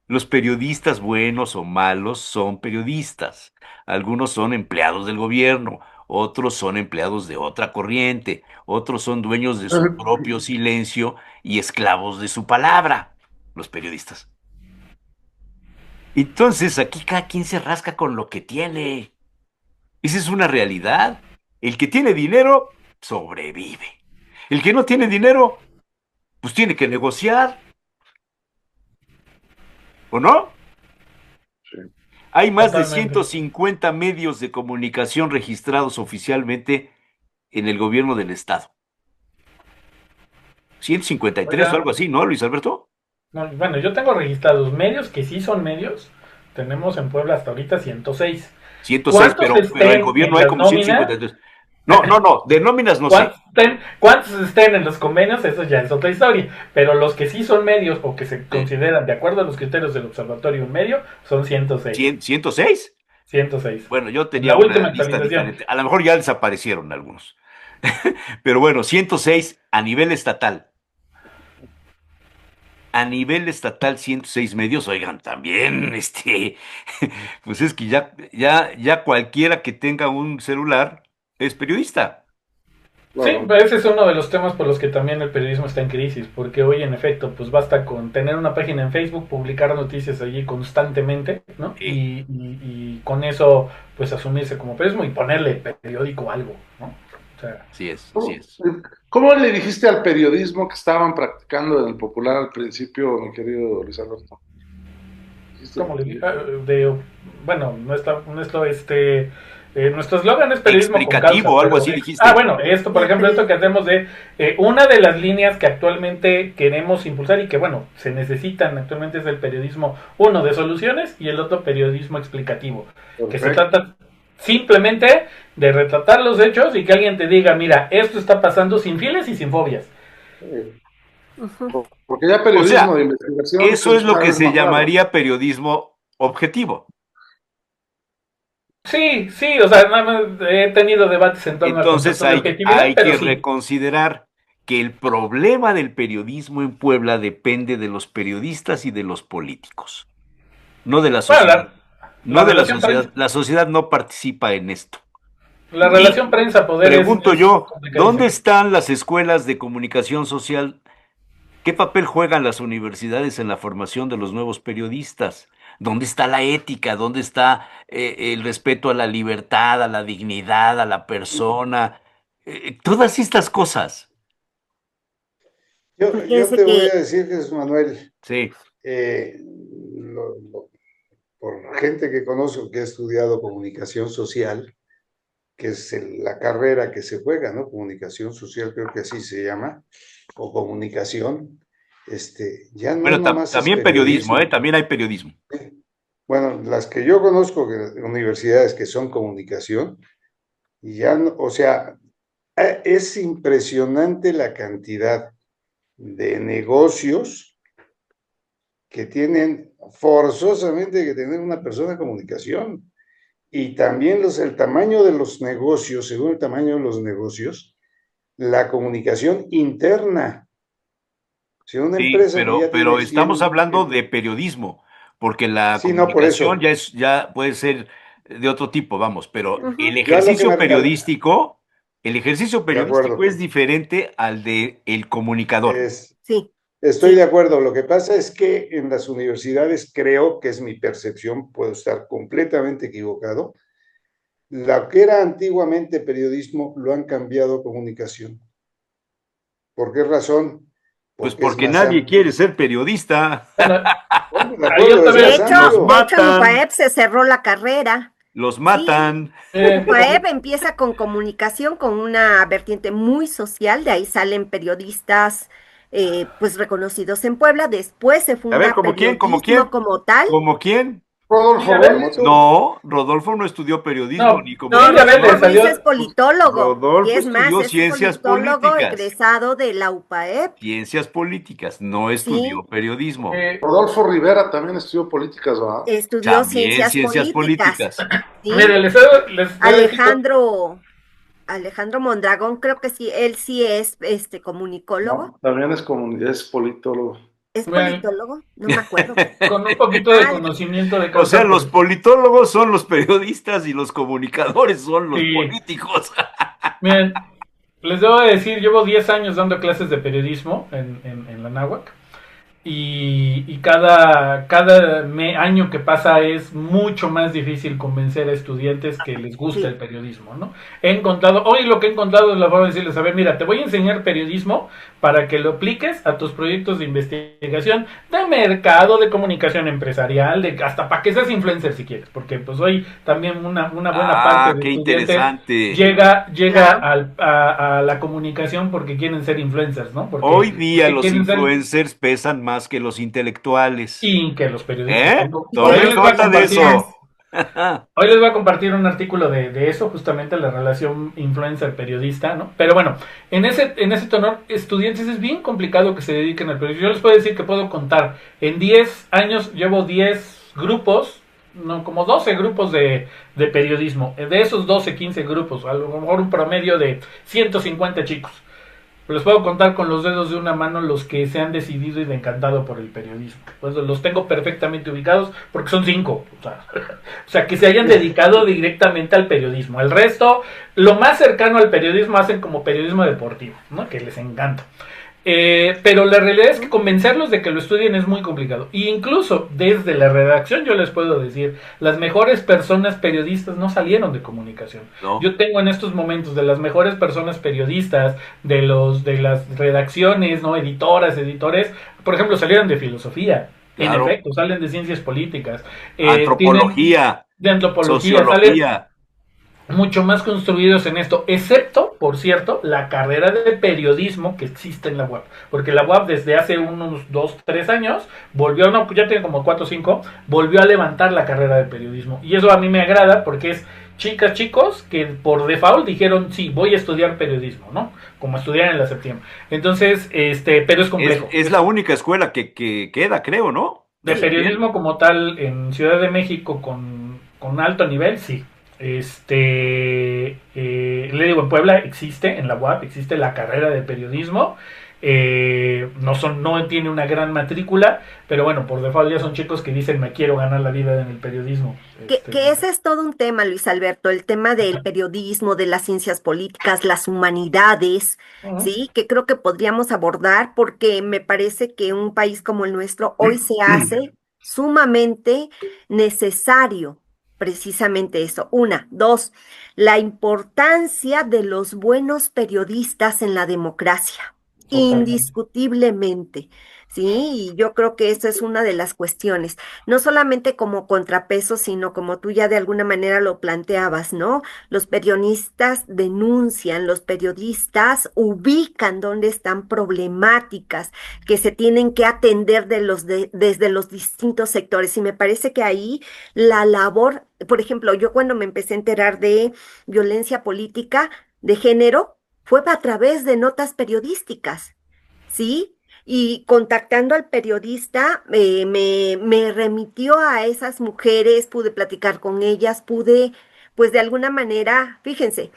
Los periodistas buenos o malos son periodistas. Algunos son empleados del gobierno, otros son empleados de otra corriente, otros son dueños de su propio silencio y esclavos de su palabra, los periodistas. Entonces, aquí cada quien se rasca con lo que tiene. Esa es una realidad. El que tiene dinero, sobrevive. El que no tiene dinero, pues tiene que negociar. ¿O no? Sí. Hay más de Totalmente. 150 medios de comunicación registrados oficialmente en el gobierno del estado. 153 o Oiga, algo así, ¿no, Luis Alberto? no, bueno, yo tengo registrados medios que sí son medios. Tenemos en Puebla hasta ahorita 106. 106, ¿Cuántos pero en estén gobierno en hay las como nóminas? 153. No, de nóminas no sé. ¿Cuántos estén en los convenios? Eso ya es otra historia. Pero los que sí son medios o que se consideran de acuerdo a los criterios del observatorio un medio son 106. ¿106? 106. Bueno, yo En tenía la una última lista actualización. diferente. A lo mejor ya desaparecieron algunos. Pero bueno, 106 a nivel estatal. A nivel estatal, 106 medios, oigan, también, pues es que ya cualquiera que tenga un celular es periodista. Sí, pero ese es uno de los temas por los que también el periodismo está en crisis, porque hoy en efecto, pues basta con tener una página en Facebook, publicar noticias allí constantemente, ¿no? Sí. Y con eso, pues asumirse como periodismo y ponerle periódico algo, ¿no? O sea, Así es, ¿Cómo, así es. cómo le dijiste al periodismo que estaban practicando en el Popular al principio, mi querido Luis Alberto? ¿cómo le digo? Bueno, nuestro eslogan es periodismo con Explicativo, causa, algo pero así dijiste. bueno, esto, por ejemplo, esto que hacemos de una de las líneas que actualmente queremos impulsar y que, bueno, se necesitan actualmente es el periodismo, uno de soluciones y el otro periodismo explicativo, que se trata simplemente de retratar los hechos y que alguien te diga, mira, esto está pasando sin files y sin fobias. Porque ya periodismo O sea, de investigación. Eso es lo que se desmamado. llamaría periodismo objetivo. Sí, o sea, nada más he tenido debates en torno Entonces al concepto de objetividad, hay pero que sí. reconsiderar que el problema del periodismo en Puebla depende de los periodistas y de los políticos, no de la Bueno, sociedad. No de la relación sociedad. prensa, La sociedad no participa en esto. la Y relación prensa-poder pregunto yo, complicadísima. ¿dónde están las escuelas de comunicación social? ¿Qué papel juegan las universidades en la formación de los nuevos periodistas? ¿Dónde está la ética? ¿Dónde está el respeto a la libertad, a la dignidad, a la persona? Todas estas cosas. Yo Fíjense te voy que a decir, Jesús Manuel, Sí, eh, lo- lo- por gente que conozco que ha estudiado comunicación social, que es la carrera que se juega, ¿no? Comunicación social, creo que así se llama, o comunicación, ya no bueno, nomás es también periodismo, periodismo. también hay periodismo. Bueno, las que yo conozco, universidades que son comunicación, y ya no, o sea, es impresionante la cantidad de negocios que tienen forzosamente que tener una persona de comunicación. Y también el tamaño de los negocios, según el tamaño de los negocios, la comunicación interna. Si una Sí, empresa que ya pero tiene estamos 100, hablando de periodismo, porque la sí, no, por comunicación eso, ya puede ser de otro tipo, vamos, pero ujú, yo a lo que me... el ejercicio De periodístico acuerdo, es diferente al de el comunicador. sí, estoy de sí, acuerdo. Lo que pasa es que en las universidades, creo que es mi percepción, puedo estar completamente equivocado, lo que era antiguamente periodismo lo han cambiado a comunicación. ¿Por qué razón? Pues Porque es porque más nadie quiere amplio. ser periodista. Bueno, Bueno, de ahí yo acuerdo, es también, más de hecho, Los amplio. de hecho en matan, UPAEP se cerró la carrera. los Sí, matan. UPAEP empieza con comunicación, con una vertiente muy social, de ahí salen periodistas pues reconocidos en Puebla, después se A ver, funda ¿como quién? ¿Como periodismo quién? como tal. ¿Como quién? sí, Rodolfo a ver, Como Vélez. tú. No, Rodolfo no estudió periodismo no, ni sí, ya ves, le Rodolfo comunicación. Ruiz es salió, politólogo, y Rodolfo es más, estudió es ciencias politólogo políticas. egresado de la UPAEP, Ciencias políticas, no estudió sí, periodismo. eh, Rodolfo Rivera también estudió políticas, ¿verdad? estudió También ciencias ciencias políticas, políticas. ¿sí? mire, les voy a decir, Alejandro Mondragón, creo que sí, él sí es comunicólogo, No, también es politólogo. es miren, politólogo, no me acuerdo. con un poquito de Ah, conocimiento de O sea, causa, los pues politólogos son los periodistas y los comunicadores son los sí, políticos. miren, les debo de decir, llevo 10 años dando clases de periodismo en la náhuac. Y cada año que pasa es mucho más difícil convencer a estudiantes que les gusta el sí, periodismo, ¿no? Hoy lo que he encontrado es la forma de decirles, a ver, mira, te voy a enseñar periodismo para que lo apliques a tus proyectos de investigación, de mercado, de comunicación empresarial, hasta para que seas influencer si quieres, porque pues hoy también una buena parte Ah, de qué estudiantes interesante. llega claro. a la comunicación porque quieren ser influencers, ¿no? Hoy día Porque los quieren ser influencers pesan más que los intelectuales. y que los periodistas. ¿Eh? Y Por ahí Tomen les voy a nota de compartir, eso. hoy les voy a compartir un artículo de eso, justamente la relación influencer-periodista, ¿no? Pero bueno, en ese tono, estudiantes es bien complicado que se dediquen al periodismo. Yo les puedo decir que puedo contar, en 10 años llevo 10 grupos, no, como 12 grupos de periodismo. De esos 12 15 grupos, a lo mejor un promedio de 150 chicos. Les puedo contar con los dedos de una mano los que se han decidido y encantado por el periodismo. Pues los tengo perfectamente ubicados porque son 5. O sea, que se hayan dedicado directamente al periodismo. El resto, lo más cercano al periodismo, hacen como periodismo deportivo, ¿no? Que les encanta. Pero la realidad es que convencerlos de que lo estudien es muy complicado. E incluso desde la redacción yo les puedo decir, las mejores personas periodistas no salieron de comunicación. ¿No? Yo tengo en estos momentos de las mejores personas periodistas, de las redacciones, ¿no? Editores, por ejemplo, salieron de filosofía. En Claro. efecto, salen de ciencias políticas, tienen Antropología, de antropología, salen sociología. mucho más construidos en esto, excepto, por cierto, la carrera de periodismo que existe en la UAP, porque la UAP desde hace unos 2, 3 años volvió, no, ya tiene como 4 o 5, volvió a levantar la carrera de periodismo, y eso a mí me agrada porque es chicas, chicos que por default dijeron, sí, voy a estudiar periodismo, ¿no? Como estudiar en la septiembre. Entonces, pero es complejo. Es la única escuela que queda, creo, ¿no? De Sí. periodismo como tal en Ciudad de México con alto nivel, sí. Le digo, en Puebla existe, en la UAP existe la carrera de periodismo. No tiene una gran matrícula, pero bueno, por default ya son chicos que dicen me quiero ganar la vida en el periodismo. Que ese es todo un tema, Luis Alberto, el tema del periodismo, de las ciencias políticas, las humanidades, Ujú. ¿sí? Que creo que podríamos abordar porque me parece que un país como el nuestro hoy se hace sumamente necesario, precisamente eso. Una, dos, la importancia de los buenos periodistas en la democracia, Totalmente. indiscutiblemente. Sí, y yo creo que esa es una de las cuestiones, no solamente como contrapeso, sino como tú ya de alguna manera lo planteabas, ¿no? Los periodistas denuncian, los periodistas ubican dónde están problemáticas que se tienen que atender desde los distintos sectores. Y me parece que ahí la labor, por ejemplo, yo cuando me empecé a enterar de violencia política de género, fue a través de notas periodísticas, ¿sí? Y contactando al periodista, me remitió a esas mujeres, pude platicar con ellas, pude, pues de alguna manera, fíjense,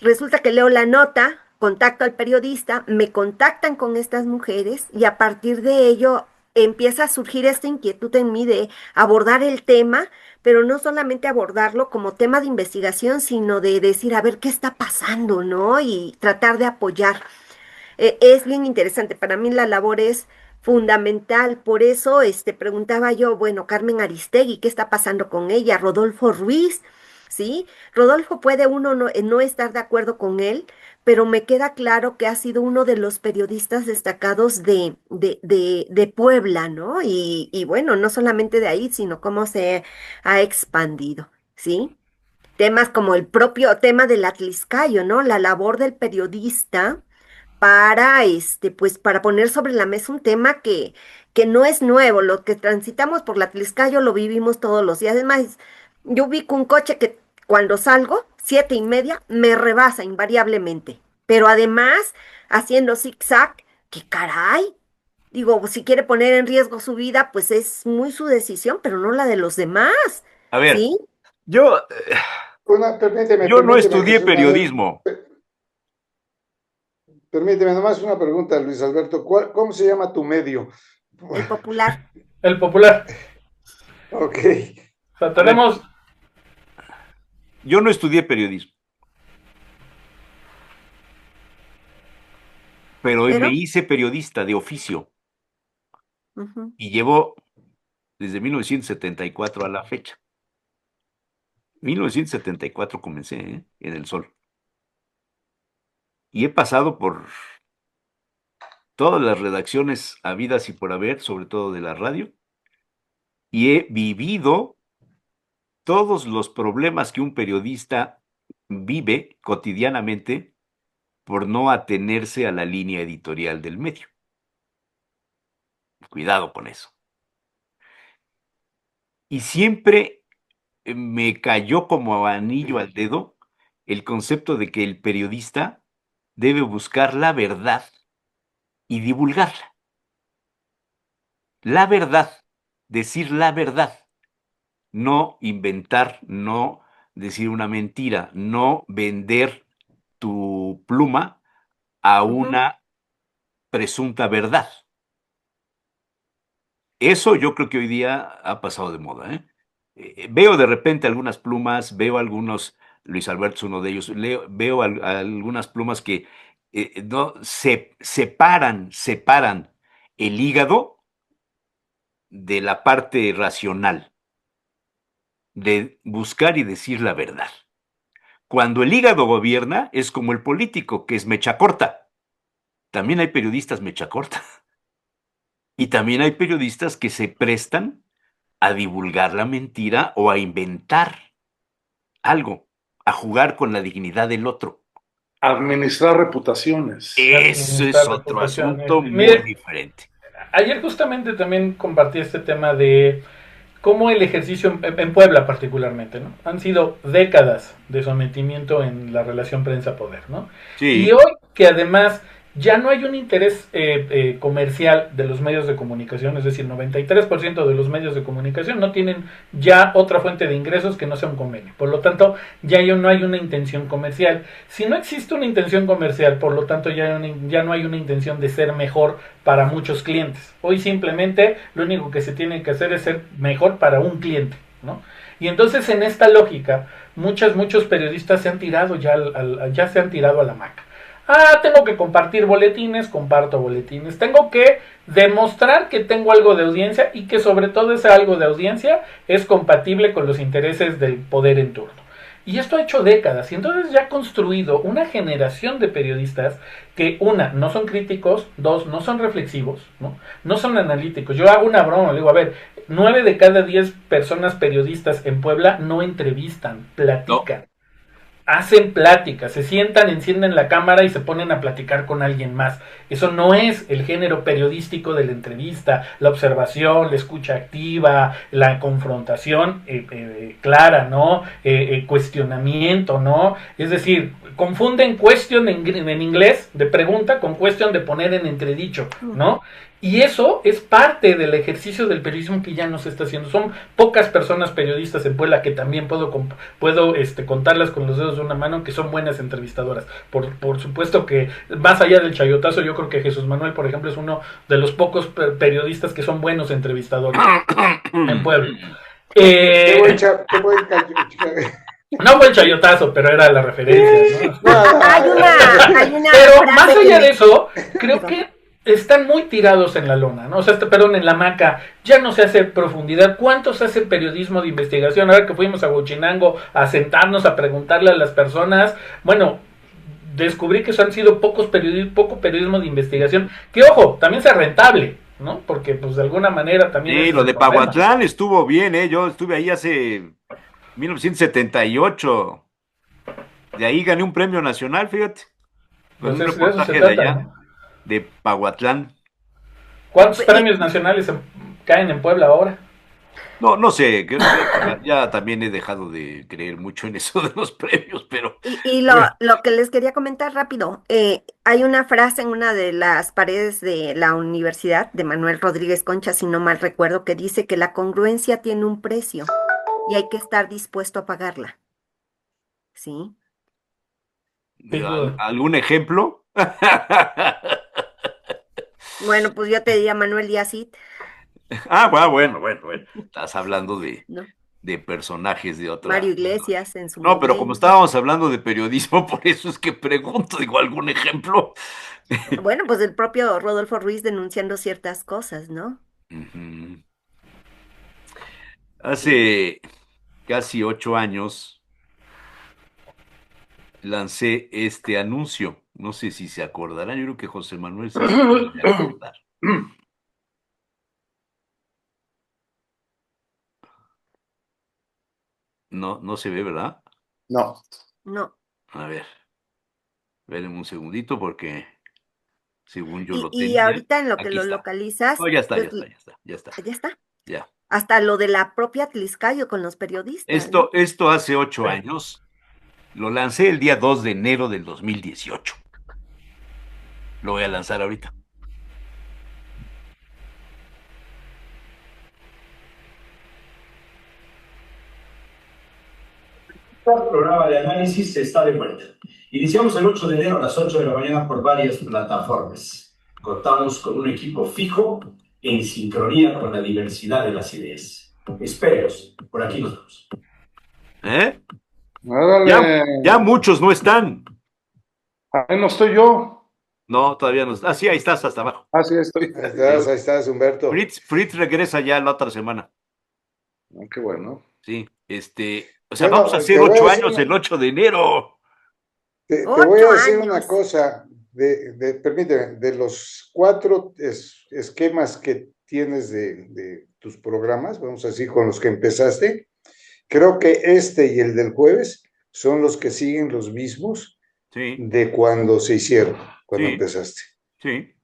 resulta que leo la nota, contacto al periodista, me contactan con estas mujeres y a partir de ello empieza a surgir esta inquietud en mí de abordar el tema, pero no solamente abordarlo como tema de investigación, sino de decir, a ver qué está pasando, ¿no? Y tratar de apoyar. Es bien interesante, para mí la labor es fundamental, por eso preguntaba yo, bueno, Carmen Aristegui, ¿qué está pasando con ella? Rodolfo Ruiz, ¿sí? Rodolfo puede uno no estar de acuerdo con él, pero me queda claro que ha sido uno de los periodistas destacados de Puebla, ¿no? Y bueno, no solamente de ahí, sino cómo se ha expandido, ¿sí? Temas como el propio tema del Atliscayo, ¿no? La labor del periodista para pues para poner sobre la mesa un tema que no es nuevo, lo que transitamos por la Tliscayo lo vivimos todos los días. Además, yo ubico un coche que cuando salgo, 7:30, me rebasa invariablemente. Pero además, haciendo zigzag, que caray. Digo, si quiere poner en riesgo su vida, pues es muy su decisión, pero no la de los demás, A ver, ¿sí? yo, yo no Permíteme, estudié Jesús Manuel, periodismo. permíteme nomás una pregunta, Luis Alberto. ¿Cómo se llama tu medio? El popular. El popular. Ok. O sea, A ver, tenemos. yo no estudié periodismo, pero me Pero, hice periodista de oficio ujú, y llevo desde 1974 a la fecha. 1974 comencé, en El Sol. Y he pasado por todas las redacciones habidas y por haber, sobre todo de la radio, y he vivido todos los problemas que un periodista vive cotidianamente por no atenerse a la línea editorial del medio. Cuidado con eso. Y siempre me cayó como anillo al dedo el concepto de que el periodista debe buscar la verdad y divulgarla. La verdad, decir la verdad, no inventar, no decir una mentira, no vender tu pluma a ujú. una presunta verdad. Eso yo creo que hoy día ha pasado de moda, ¿eh? Veo de repente algunas plumas, veo algunos, Luis Alberto es uno de ellos, veo algunas plumas que no separan el hígado de la parte racional, de buscar y decir la verdad. Cuando el hígado gobierna, es como el político, que es mecha corta. También hay periodistas mecha corta. Y también hay periodistas que se prestan a divulgar la mentira o a inventar algo, a jugar con la dignidad del otro. Administrar reputaciones. Eso es Administrar otro reputaciones. asunto muy Mire, diferente. ayer justamente también compartí este tema de cómo el ejercicio, en Puebla particularmente, ¿no? Han sido décadas de sometimiento en la relación prensa-poder, ¿no? Y Sí, hoy que además ya no hay un interés comercial de los medios de comunicación, es decir, 93% de los medios de comunicación no tienen ya otra fuente de ingresos que no sea un convenio. Por lo tanto, no hay una intención comercial. Si no existe una intención comercial, por lo tanto, ya no hay una intención de ser mejor para muchos clientes. Hoy simplemente lo único que se tiene que hacer es ser mejor para un cliente, ¿no? Y entonces en esta lógica, muchos periodistas se han tirado ya se han tirado a la hamaca. Tengo que compartir boletines, comparto boletines. Tengo que demostrar que tengo algo de audiencia y que sobre todo ese algo de audiencia es compatible con los intereses del poder en turno. Y esto ha hecho décadas, y entonces ya ha construido una generación de periodistas que, una, no son críticos, dos, no son reflexivos, no son analíticos. Yo hago una broma, le digo, a ver, 9 de cada 10 personas periodistas en Puebla no entrevistan, platican. No. Hacen pláticas, se sientan, encienden la cámara y se ponen a platicar con alguien más. Eso no es el género periodístico de la entrevista, la observación, la escucha activa, la confrontación clara, ¿no? Cuestionamiento, ¿no? Es decir, confunden question en inglés de pregunta con question de poner en entredicho, ¿no? Y eso es parte del ejercicio del periodismo que ya no se está haciendo. Son pocas personas periodistas en Puebla que también puedo contarlas con los dedos de una mano, que son buenas entrevistadoras. Por supuesto que más allá del chayotazo, yo creo que Jesús Manuel, por ejemplo, es uno de los pocos periodistas que son buenos entrevistadores en Puebla. No fue el chayotazo, pero era la referencia, ¿no? Hay una pero más allá de eso, creo que están muy tirados en la lona, ¿no? O sea, perdón, en la hamaca, ya no se hace profundidad. ¿Cuántos hacen periodismo de investigación? Ahora que fuimos a Huachinango a sentarnos a preguntarle a las personas, bueno, descubrí que han sido poco periodismo de investigación, que ojo, también sea rentable, ¿no? Porque pues de alguna manera también... Sí, lo de Pahuatlán estuvo bien, yo estuve ahí hace 1978, de ahí gané un premio nacional, fíjate, con un reportaje de allá, ¿no? De Pahuatlán. ¿Cuántos premios nacionales caen en Puebla ahora? No sé, ya también he dejado de creer mucho en eso de los premios, pero... Y lo que les quería comentar rápido, hay una frase en una de las paredes de la universidad de Manuel Rodríguez Concha, si no mal recuerdo, que dice que la congruencia tiene un precio y hay que estar dispuesto a pagarla. ¿Sí? ¿Algún ejemplo? Bueno, pues yo te diría Manuel Díaz Cid. Bueno. Estás hablando de personajes de otra... Mario Iglesias en su No, pero como estábamos hablando de periodismo, por eso es que pregunto, digo, ¿algún ejemplo? Bueno, pues el propio Rodolfo Ruiz denunciando ciertas cosas, ¿no? Uh-huh. Hace casi 8 años lancé este anuncio. No sé si se acordarán, yo creo que José Manuel se puede acordar. No se ve, ¿verdad? No. A ver, espérenme un segundito porque según yo lo tenía. Y ahorita en lo que lo localizas... ya está. ¿Ya está? Ya. Hasta lo de la propia Tliscayo con los periodistas. Esto hace 8 años. Lo lancé el día 2 de enero del 2018. Lo voy a lanzar ahorita. El programa de análisis está de vuelta. Iniciamos el 8 de enero a las 8 de la mañana por varias plataformas. Contamos con un equipo fijo en sincronía con la diversidad de las ideas. Espérenos, por aquí nos vemos. Ya muchos no están. Ahí no estoy yo. No, todavía no. Sí, ahí estás hasta abajo. Sí, estoy. Ahí estás, Humberto. Fritz regresa ya la otra semana. Qué bueno. Sí, o sea, vamos a hacer 8 años el 8 de enero. Te voy a decir una cosa, permíteme, de los 4 esquemas que tienes de tus programas, vamos a decir, con los que empezaste, creo que y el del jueves son los que siguen los mismos de cuando se hicieron, cuando empezaste. Sí.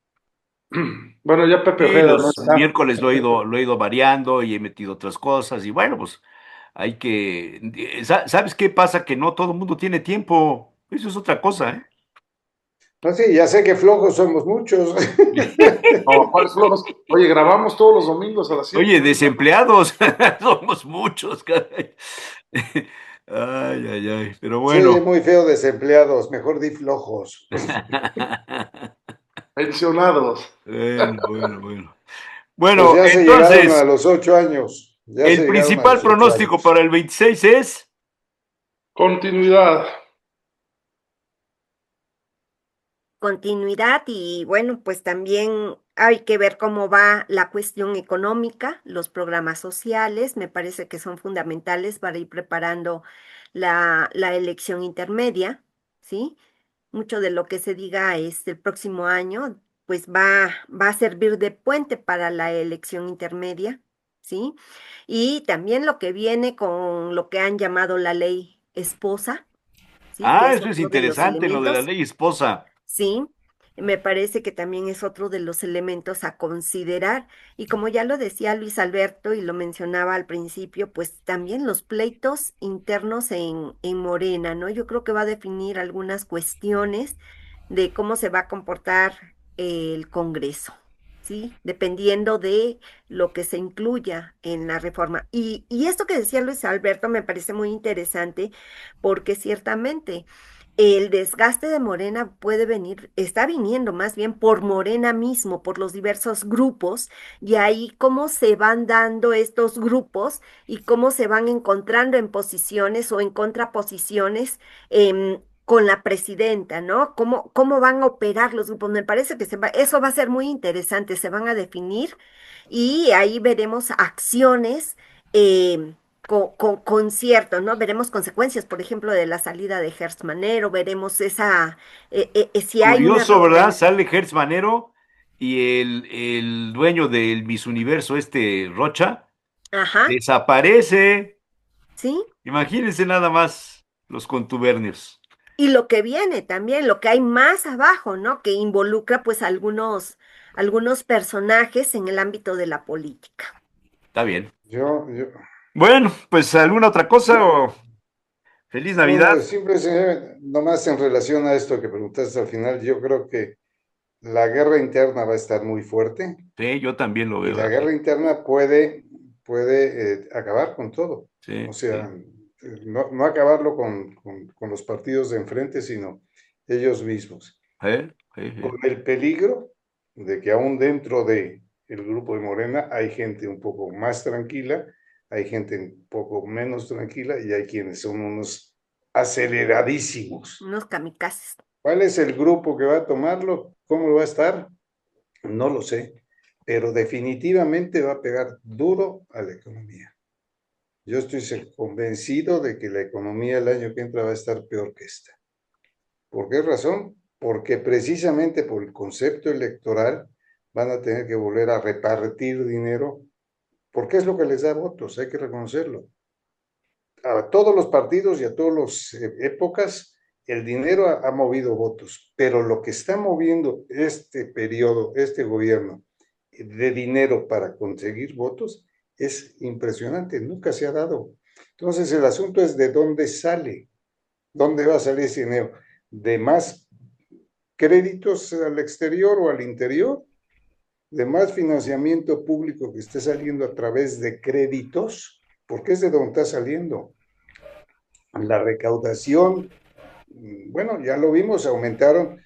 Bueno, ya Pepe Ojeda los miércoles lo he ido variando y he metido otras cosas y bueno, pues hay que... ¿Sabes qué pasa? Que no todo el mundo tiene tiempo. Eso es otra cosa, ¿eh? No, sí, ya sé que flojos somos muchos. No, ¿cuáles flojos? Oye, grabamos todos los domingos a las 7. Oye, desempleados, somos muchos, caray. Ay, pero bueno. Sí, muy feo desempleados, mejor di flojos. Pensionados. Bueno. Bueno, pues ya entonces... Se llegaron a los 8 años. El principal pronóstico para el 26 es... Continuidad. continuidad y bueno, pues también hay que ver cómo va la cuestión económica, los programas sociales, me parece que son fundamentales para ir preparando la elección intermedia, ¿sí? Mucho de lo que se diga el próximo año, pues va a servir de puente para la elección intermedia, ¿sí? Y también lo que viene con lo que han llamado la ley esposa, ¿sí? Que Ah, es eso es otro de los interesante, lo de la elementos. ley esposa. Sí, me parece que también es otro de los elementos a considerar. Y como ya lo decía Luis Alberto y lo mencionaba al principio, pues también los pleitos internos en Morena, ¿no? Yo creo que va a definir algunas cuestiones de cómo se va a comportar el Congreso, ¿sí? Dependiendo de lo que se incluya en la reforma. Y esto que decía Luis Alberto me parece muy interesante porque ciertamente el desgaste de Morena puede venir, está viniendo más bien por Morena mismo, por los diversos grupos, y ahí cómo se van dando estos grupos y cómo se van encontrando en posiciones o en contraposiciones con la presidenta, ¿no? Cómo van a operar los grupos. Me parece que eso va a ser muy interesante, se van a definir y ahí veremos acciones. Con conciertos, ¿no? Veremos consecuencias, por ejemplo, de la salida de Gertz Manero, veremos si hay una Curioso, ¿verdad? reorganización. Sale Hertz Manero y el dueño del Miss Universo, Rocha, Ajá, desaparece. ¿sí? Imagínense nada más los contubernios. Y lo que viene también, lo que hay más abajo, ¿no? Que involucra pues algunos personajes en el ámbito de la política. Está bien. Yo, Bueno, pues alguna otra cosa o feliz Navidad. no, nomás en relación a esto que preguntaste al final, yo creo que la guerra interna va a estar muy fuerte Sí, yo también lo y veo la así. guerra interna puede acabar con todo. O Sí, sea, sí. no acabarlo con los partidos de enfrente, sino ellos mismos. Con Sí. el peligro de que aún dentro de el grupo de Morena hay gente un poco más tranquila, hay gente un poco menos tranquila y hay quienes son unos aceleradísimos. Unos kamikazes. ¿Cuál es el grupo que va a tomarlo? ¿Cómo va a estar? No lo sé, pero definitivamente va a pegar duro a la economía. Yo estoy convencido de que la economía el año que entra va a estar peor que esta. ¿Por qué razón? Porque precisamente por el concepto electoral van a tener que volver a repartir dinero, porque es lo que les da votos, hay que reconocerlo. A todos los partidos y a todas las épocas, el dinero ha movido votos, pero lo que está moviendo este periodo, este gobierno, de dinero para conseguir votos, es impresionante, nunca se ha dado. Entonces el asunto es de dónde sale, dónde va a salir ese dinero, de más créditos al exterior o al interior, de más financiamiento público que esté saliendo a través de créditos, porque es de donde está saliendo. La recaudación, bueno, ya lo vimos, aumentaron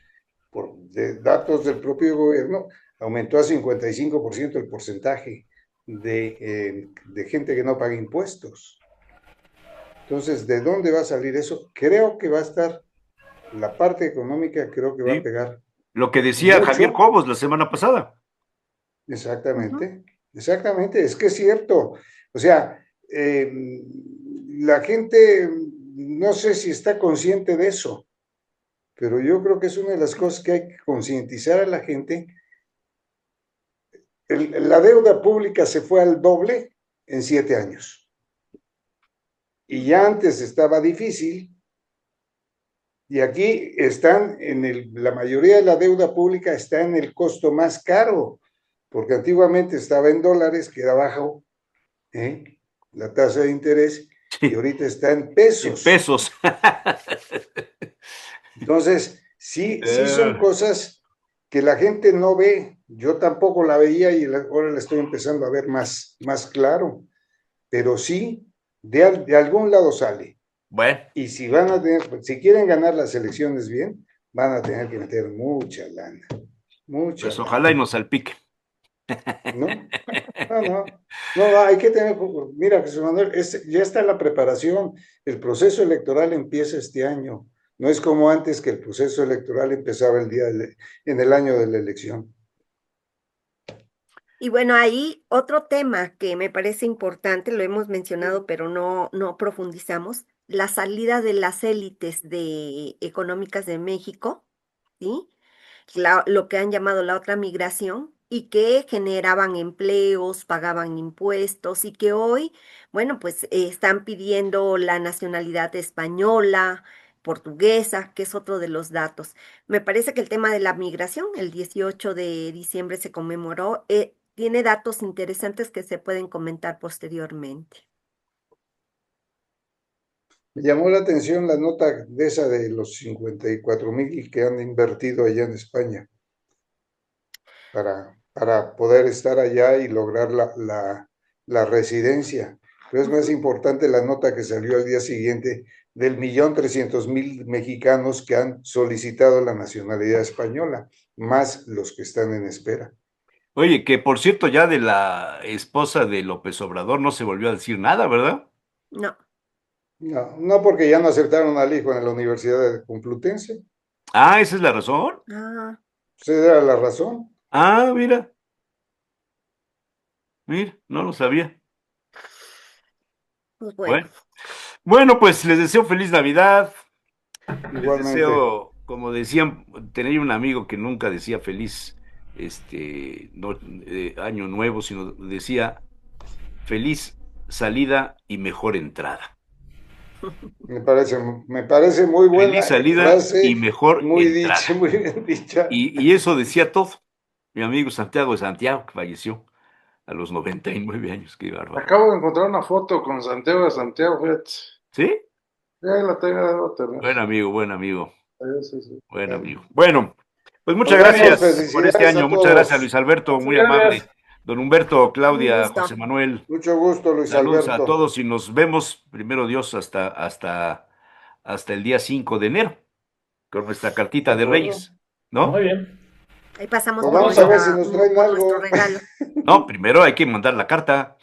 por datos del propio gobierno, aumentó a 55% el porcentaje de gente que no paga impuestos. Entonces, ¿de dónde va a salir eso? Creo que va a estar, la parte económica creo que va a Sí. pegar Lo que decía Javier mucho. Cobos la semana pasada. Ujú. Exactamente, es que es cierto. O sea, la gente no sé si está consciente de eso, pero yo creo que es una de las cosas que hay que concientizar a la gente. La deuda pública se fue al doble en 7 años. Y ya antes estaba difícil, y aquí están la mayoría de la deuda pública está en el costo más caro, porque antiguamente estaba en dólares, que era bajo, la tasa de interés, y Sí, ahorita está en en pesos. pesos. Entonces, sí son cosas que la gente no ve. Yo tampoco la veía y ahora la estoy empezando a ver más claro. Pero sí, de algún lado sale. Bueno, Y si quieren ganar las elecciones bien, van a tener que meter mucha lana. Mucha pues ojalá lana. y nos salpique. ¿No? No, hay que tener, mira, Jesús Manuel, ya está la preparación, el proceso electoral empieza este año, No es como antes que el proceso electoral empezaba en el año de la elección. Y bueno, ahí otro tema que me parece importante, lo hemos mencionado, pero no profundizamos, la salida de las élites económicas de México, ¿sí? Lo que han llamado la otra migración, y que generaban empleos, pagaban impuestos, y que hoy, bueno, pues están pidiendo la nacionalidad española, portuguesa, que es otro de los datos. Me parece que el tema de la migración, el 18 de diciembre se conmemoró, tiene datos interesantes que se pueden comentar posteriormente. Me llamó la atención la nota de esa de los 54,000 que han invertido allá en España para poder estar allá y lograr la residencia. Pero es más importante la nota que salió al día siguiente del 1.300.000 mexicanos que han solicitado la nacionalidad española, más los que están en espera. Oye, que por cierto, ya de la esposa de López Obrador no se volvió a decir nada, ¿verdad? No. No, porque ya no aceptaron al hijo en la Universidad Complutense. Ah, esa es la razón. Ah, Esa era la razón. Ah, mira, no lo sabía. pues bueno. Bueno, pues les deseo feliz Navidad. Les Igualmente. deseo, como decían, tenía un amigo que nunca decía feliz año nuevo, sino decía feliz salida y mejor entrada. Me parece muy buena Feliz salida frase, y mejor muy entrada. dicha, muy bien dicha. Y eso decía todo. Mi amigo Santiago de Santiago, que falleció a los 99 años, qué bárbaro. Acabo de encontrar una foto con Santiago de Santiago, fíjate. ¿Sí? Ya la tengo, debo tener. Buen amigo, buen amigo. Sí. Buen amigo. Bueno, pues muchas Nos vemos, gracias por este felicidades año. a Muchas gracias, todos. Luis Alberto, muy Gracias. amable. Don Humberto, Un Claudia, gusto. José Manuel. Mucho gusto, Luis Saludos Alberto. a todos y nos vemos, primero Dios, hasta el día 5 de enero, con nuestra cartita de acuerdo. Reyes, ¿no? Muy bien. Ahí pasamos Pues por vamos a ver si nuestra- nos traen por algo. nuestro regalo. No, primero hay que mandar la carta.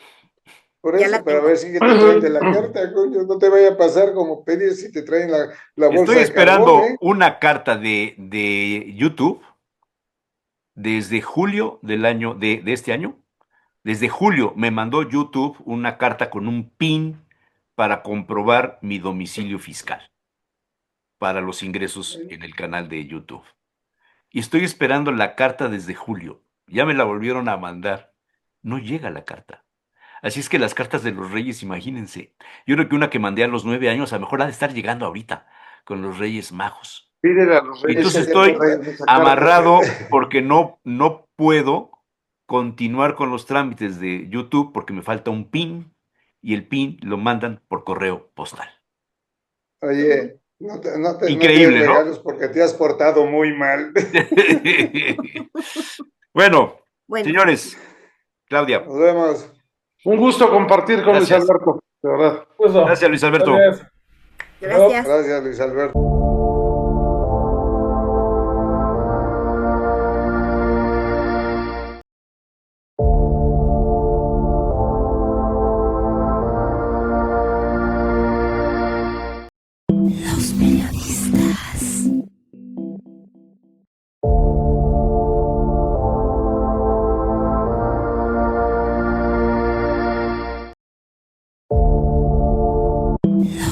Por Ya eso, la pero a tengo. ver si te traen de la carta, coño. No te vaya a pasar como pedir si te traen la bolsa Estoy de esperando carbón, ¿eh? una carta de YouTube desde julio de este año. Desde julio me mandó YouTube una carta con un PIN para comprobar mi domicilio fiscal para los ingresos en el canal de YouTube. Y estoy esperando la carta desde julio. Ya me la volvieron a mandar. No llega la carta. Así es que las cartas de los Reyes, imagínense. Yo creo que una que mandé a los 9 años, a lo mejor ha de estar llegando ahorita con los Reyes Magos. Pídele a los Y reyes. entonces Échale, estoy pues, amarrado porque no puedo continuar con los trámites de YouTube porque me falta un PIN y el PIN lo mandan por correo postal. Oye, no te des Increíble, ¿no? regalos porque te has portado muy mal. Bueno, Bueno, señores, Claudia, Nos vemos. Un gusto compartir con Luis Gracias. Alberto, de verdad. Gusto. gracias Luis Alberto. Gracias. gracias. Gracias, Luis Alberto. Los periodistas. Los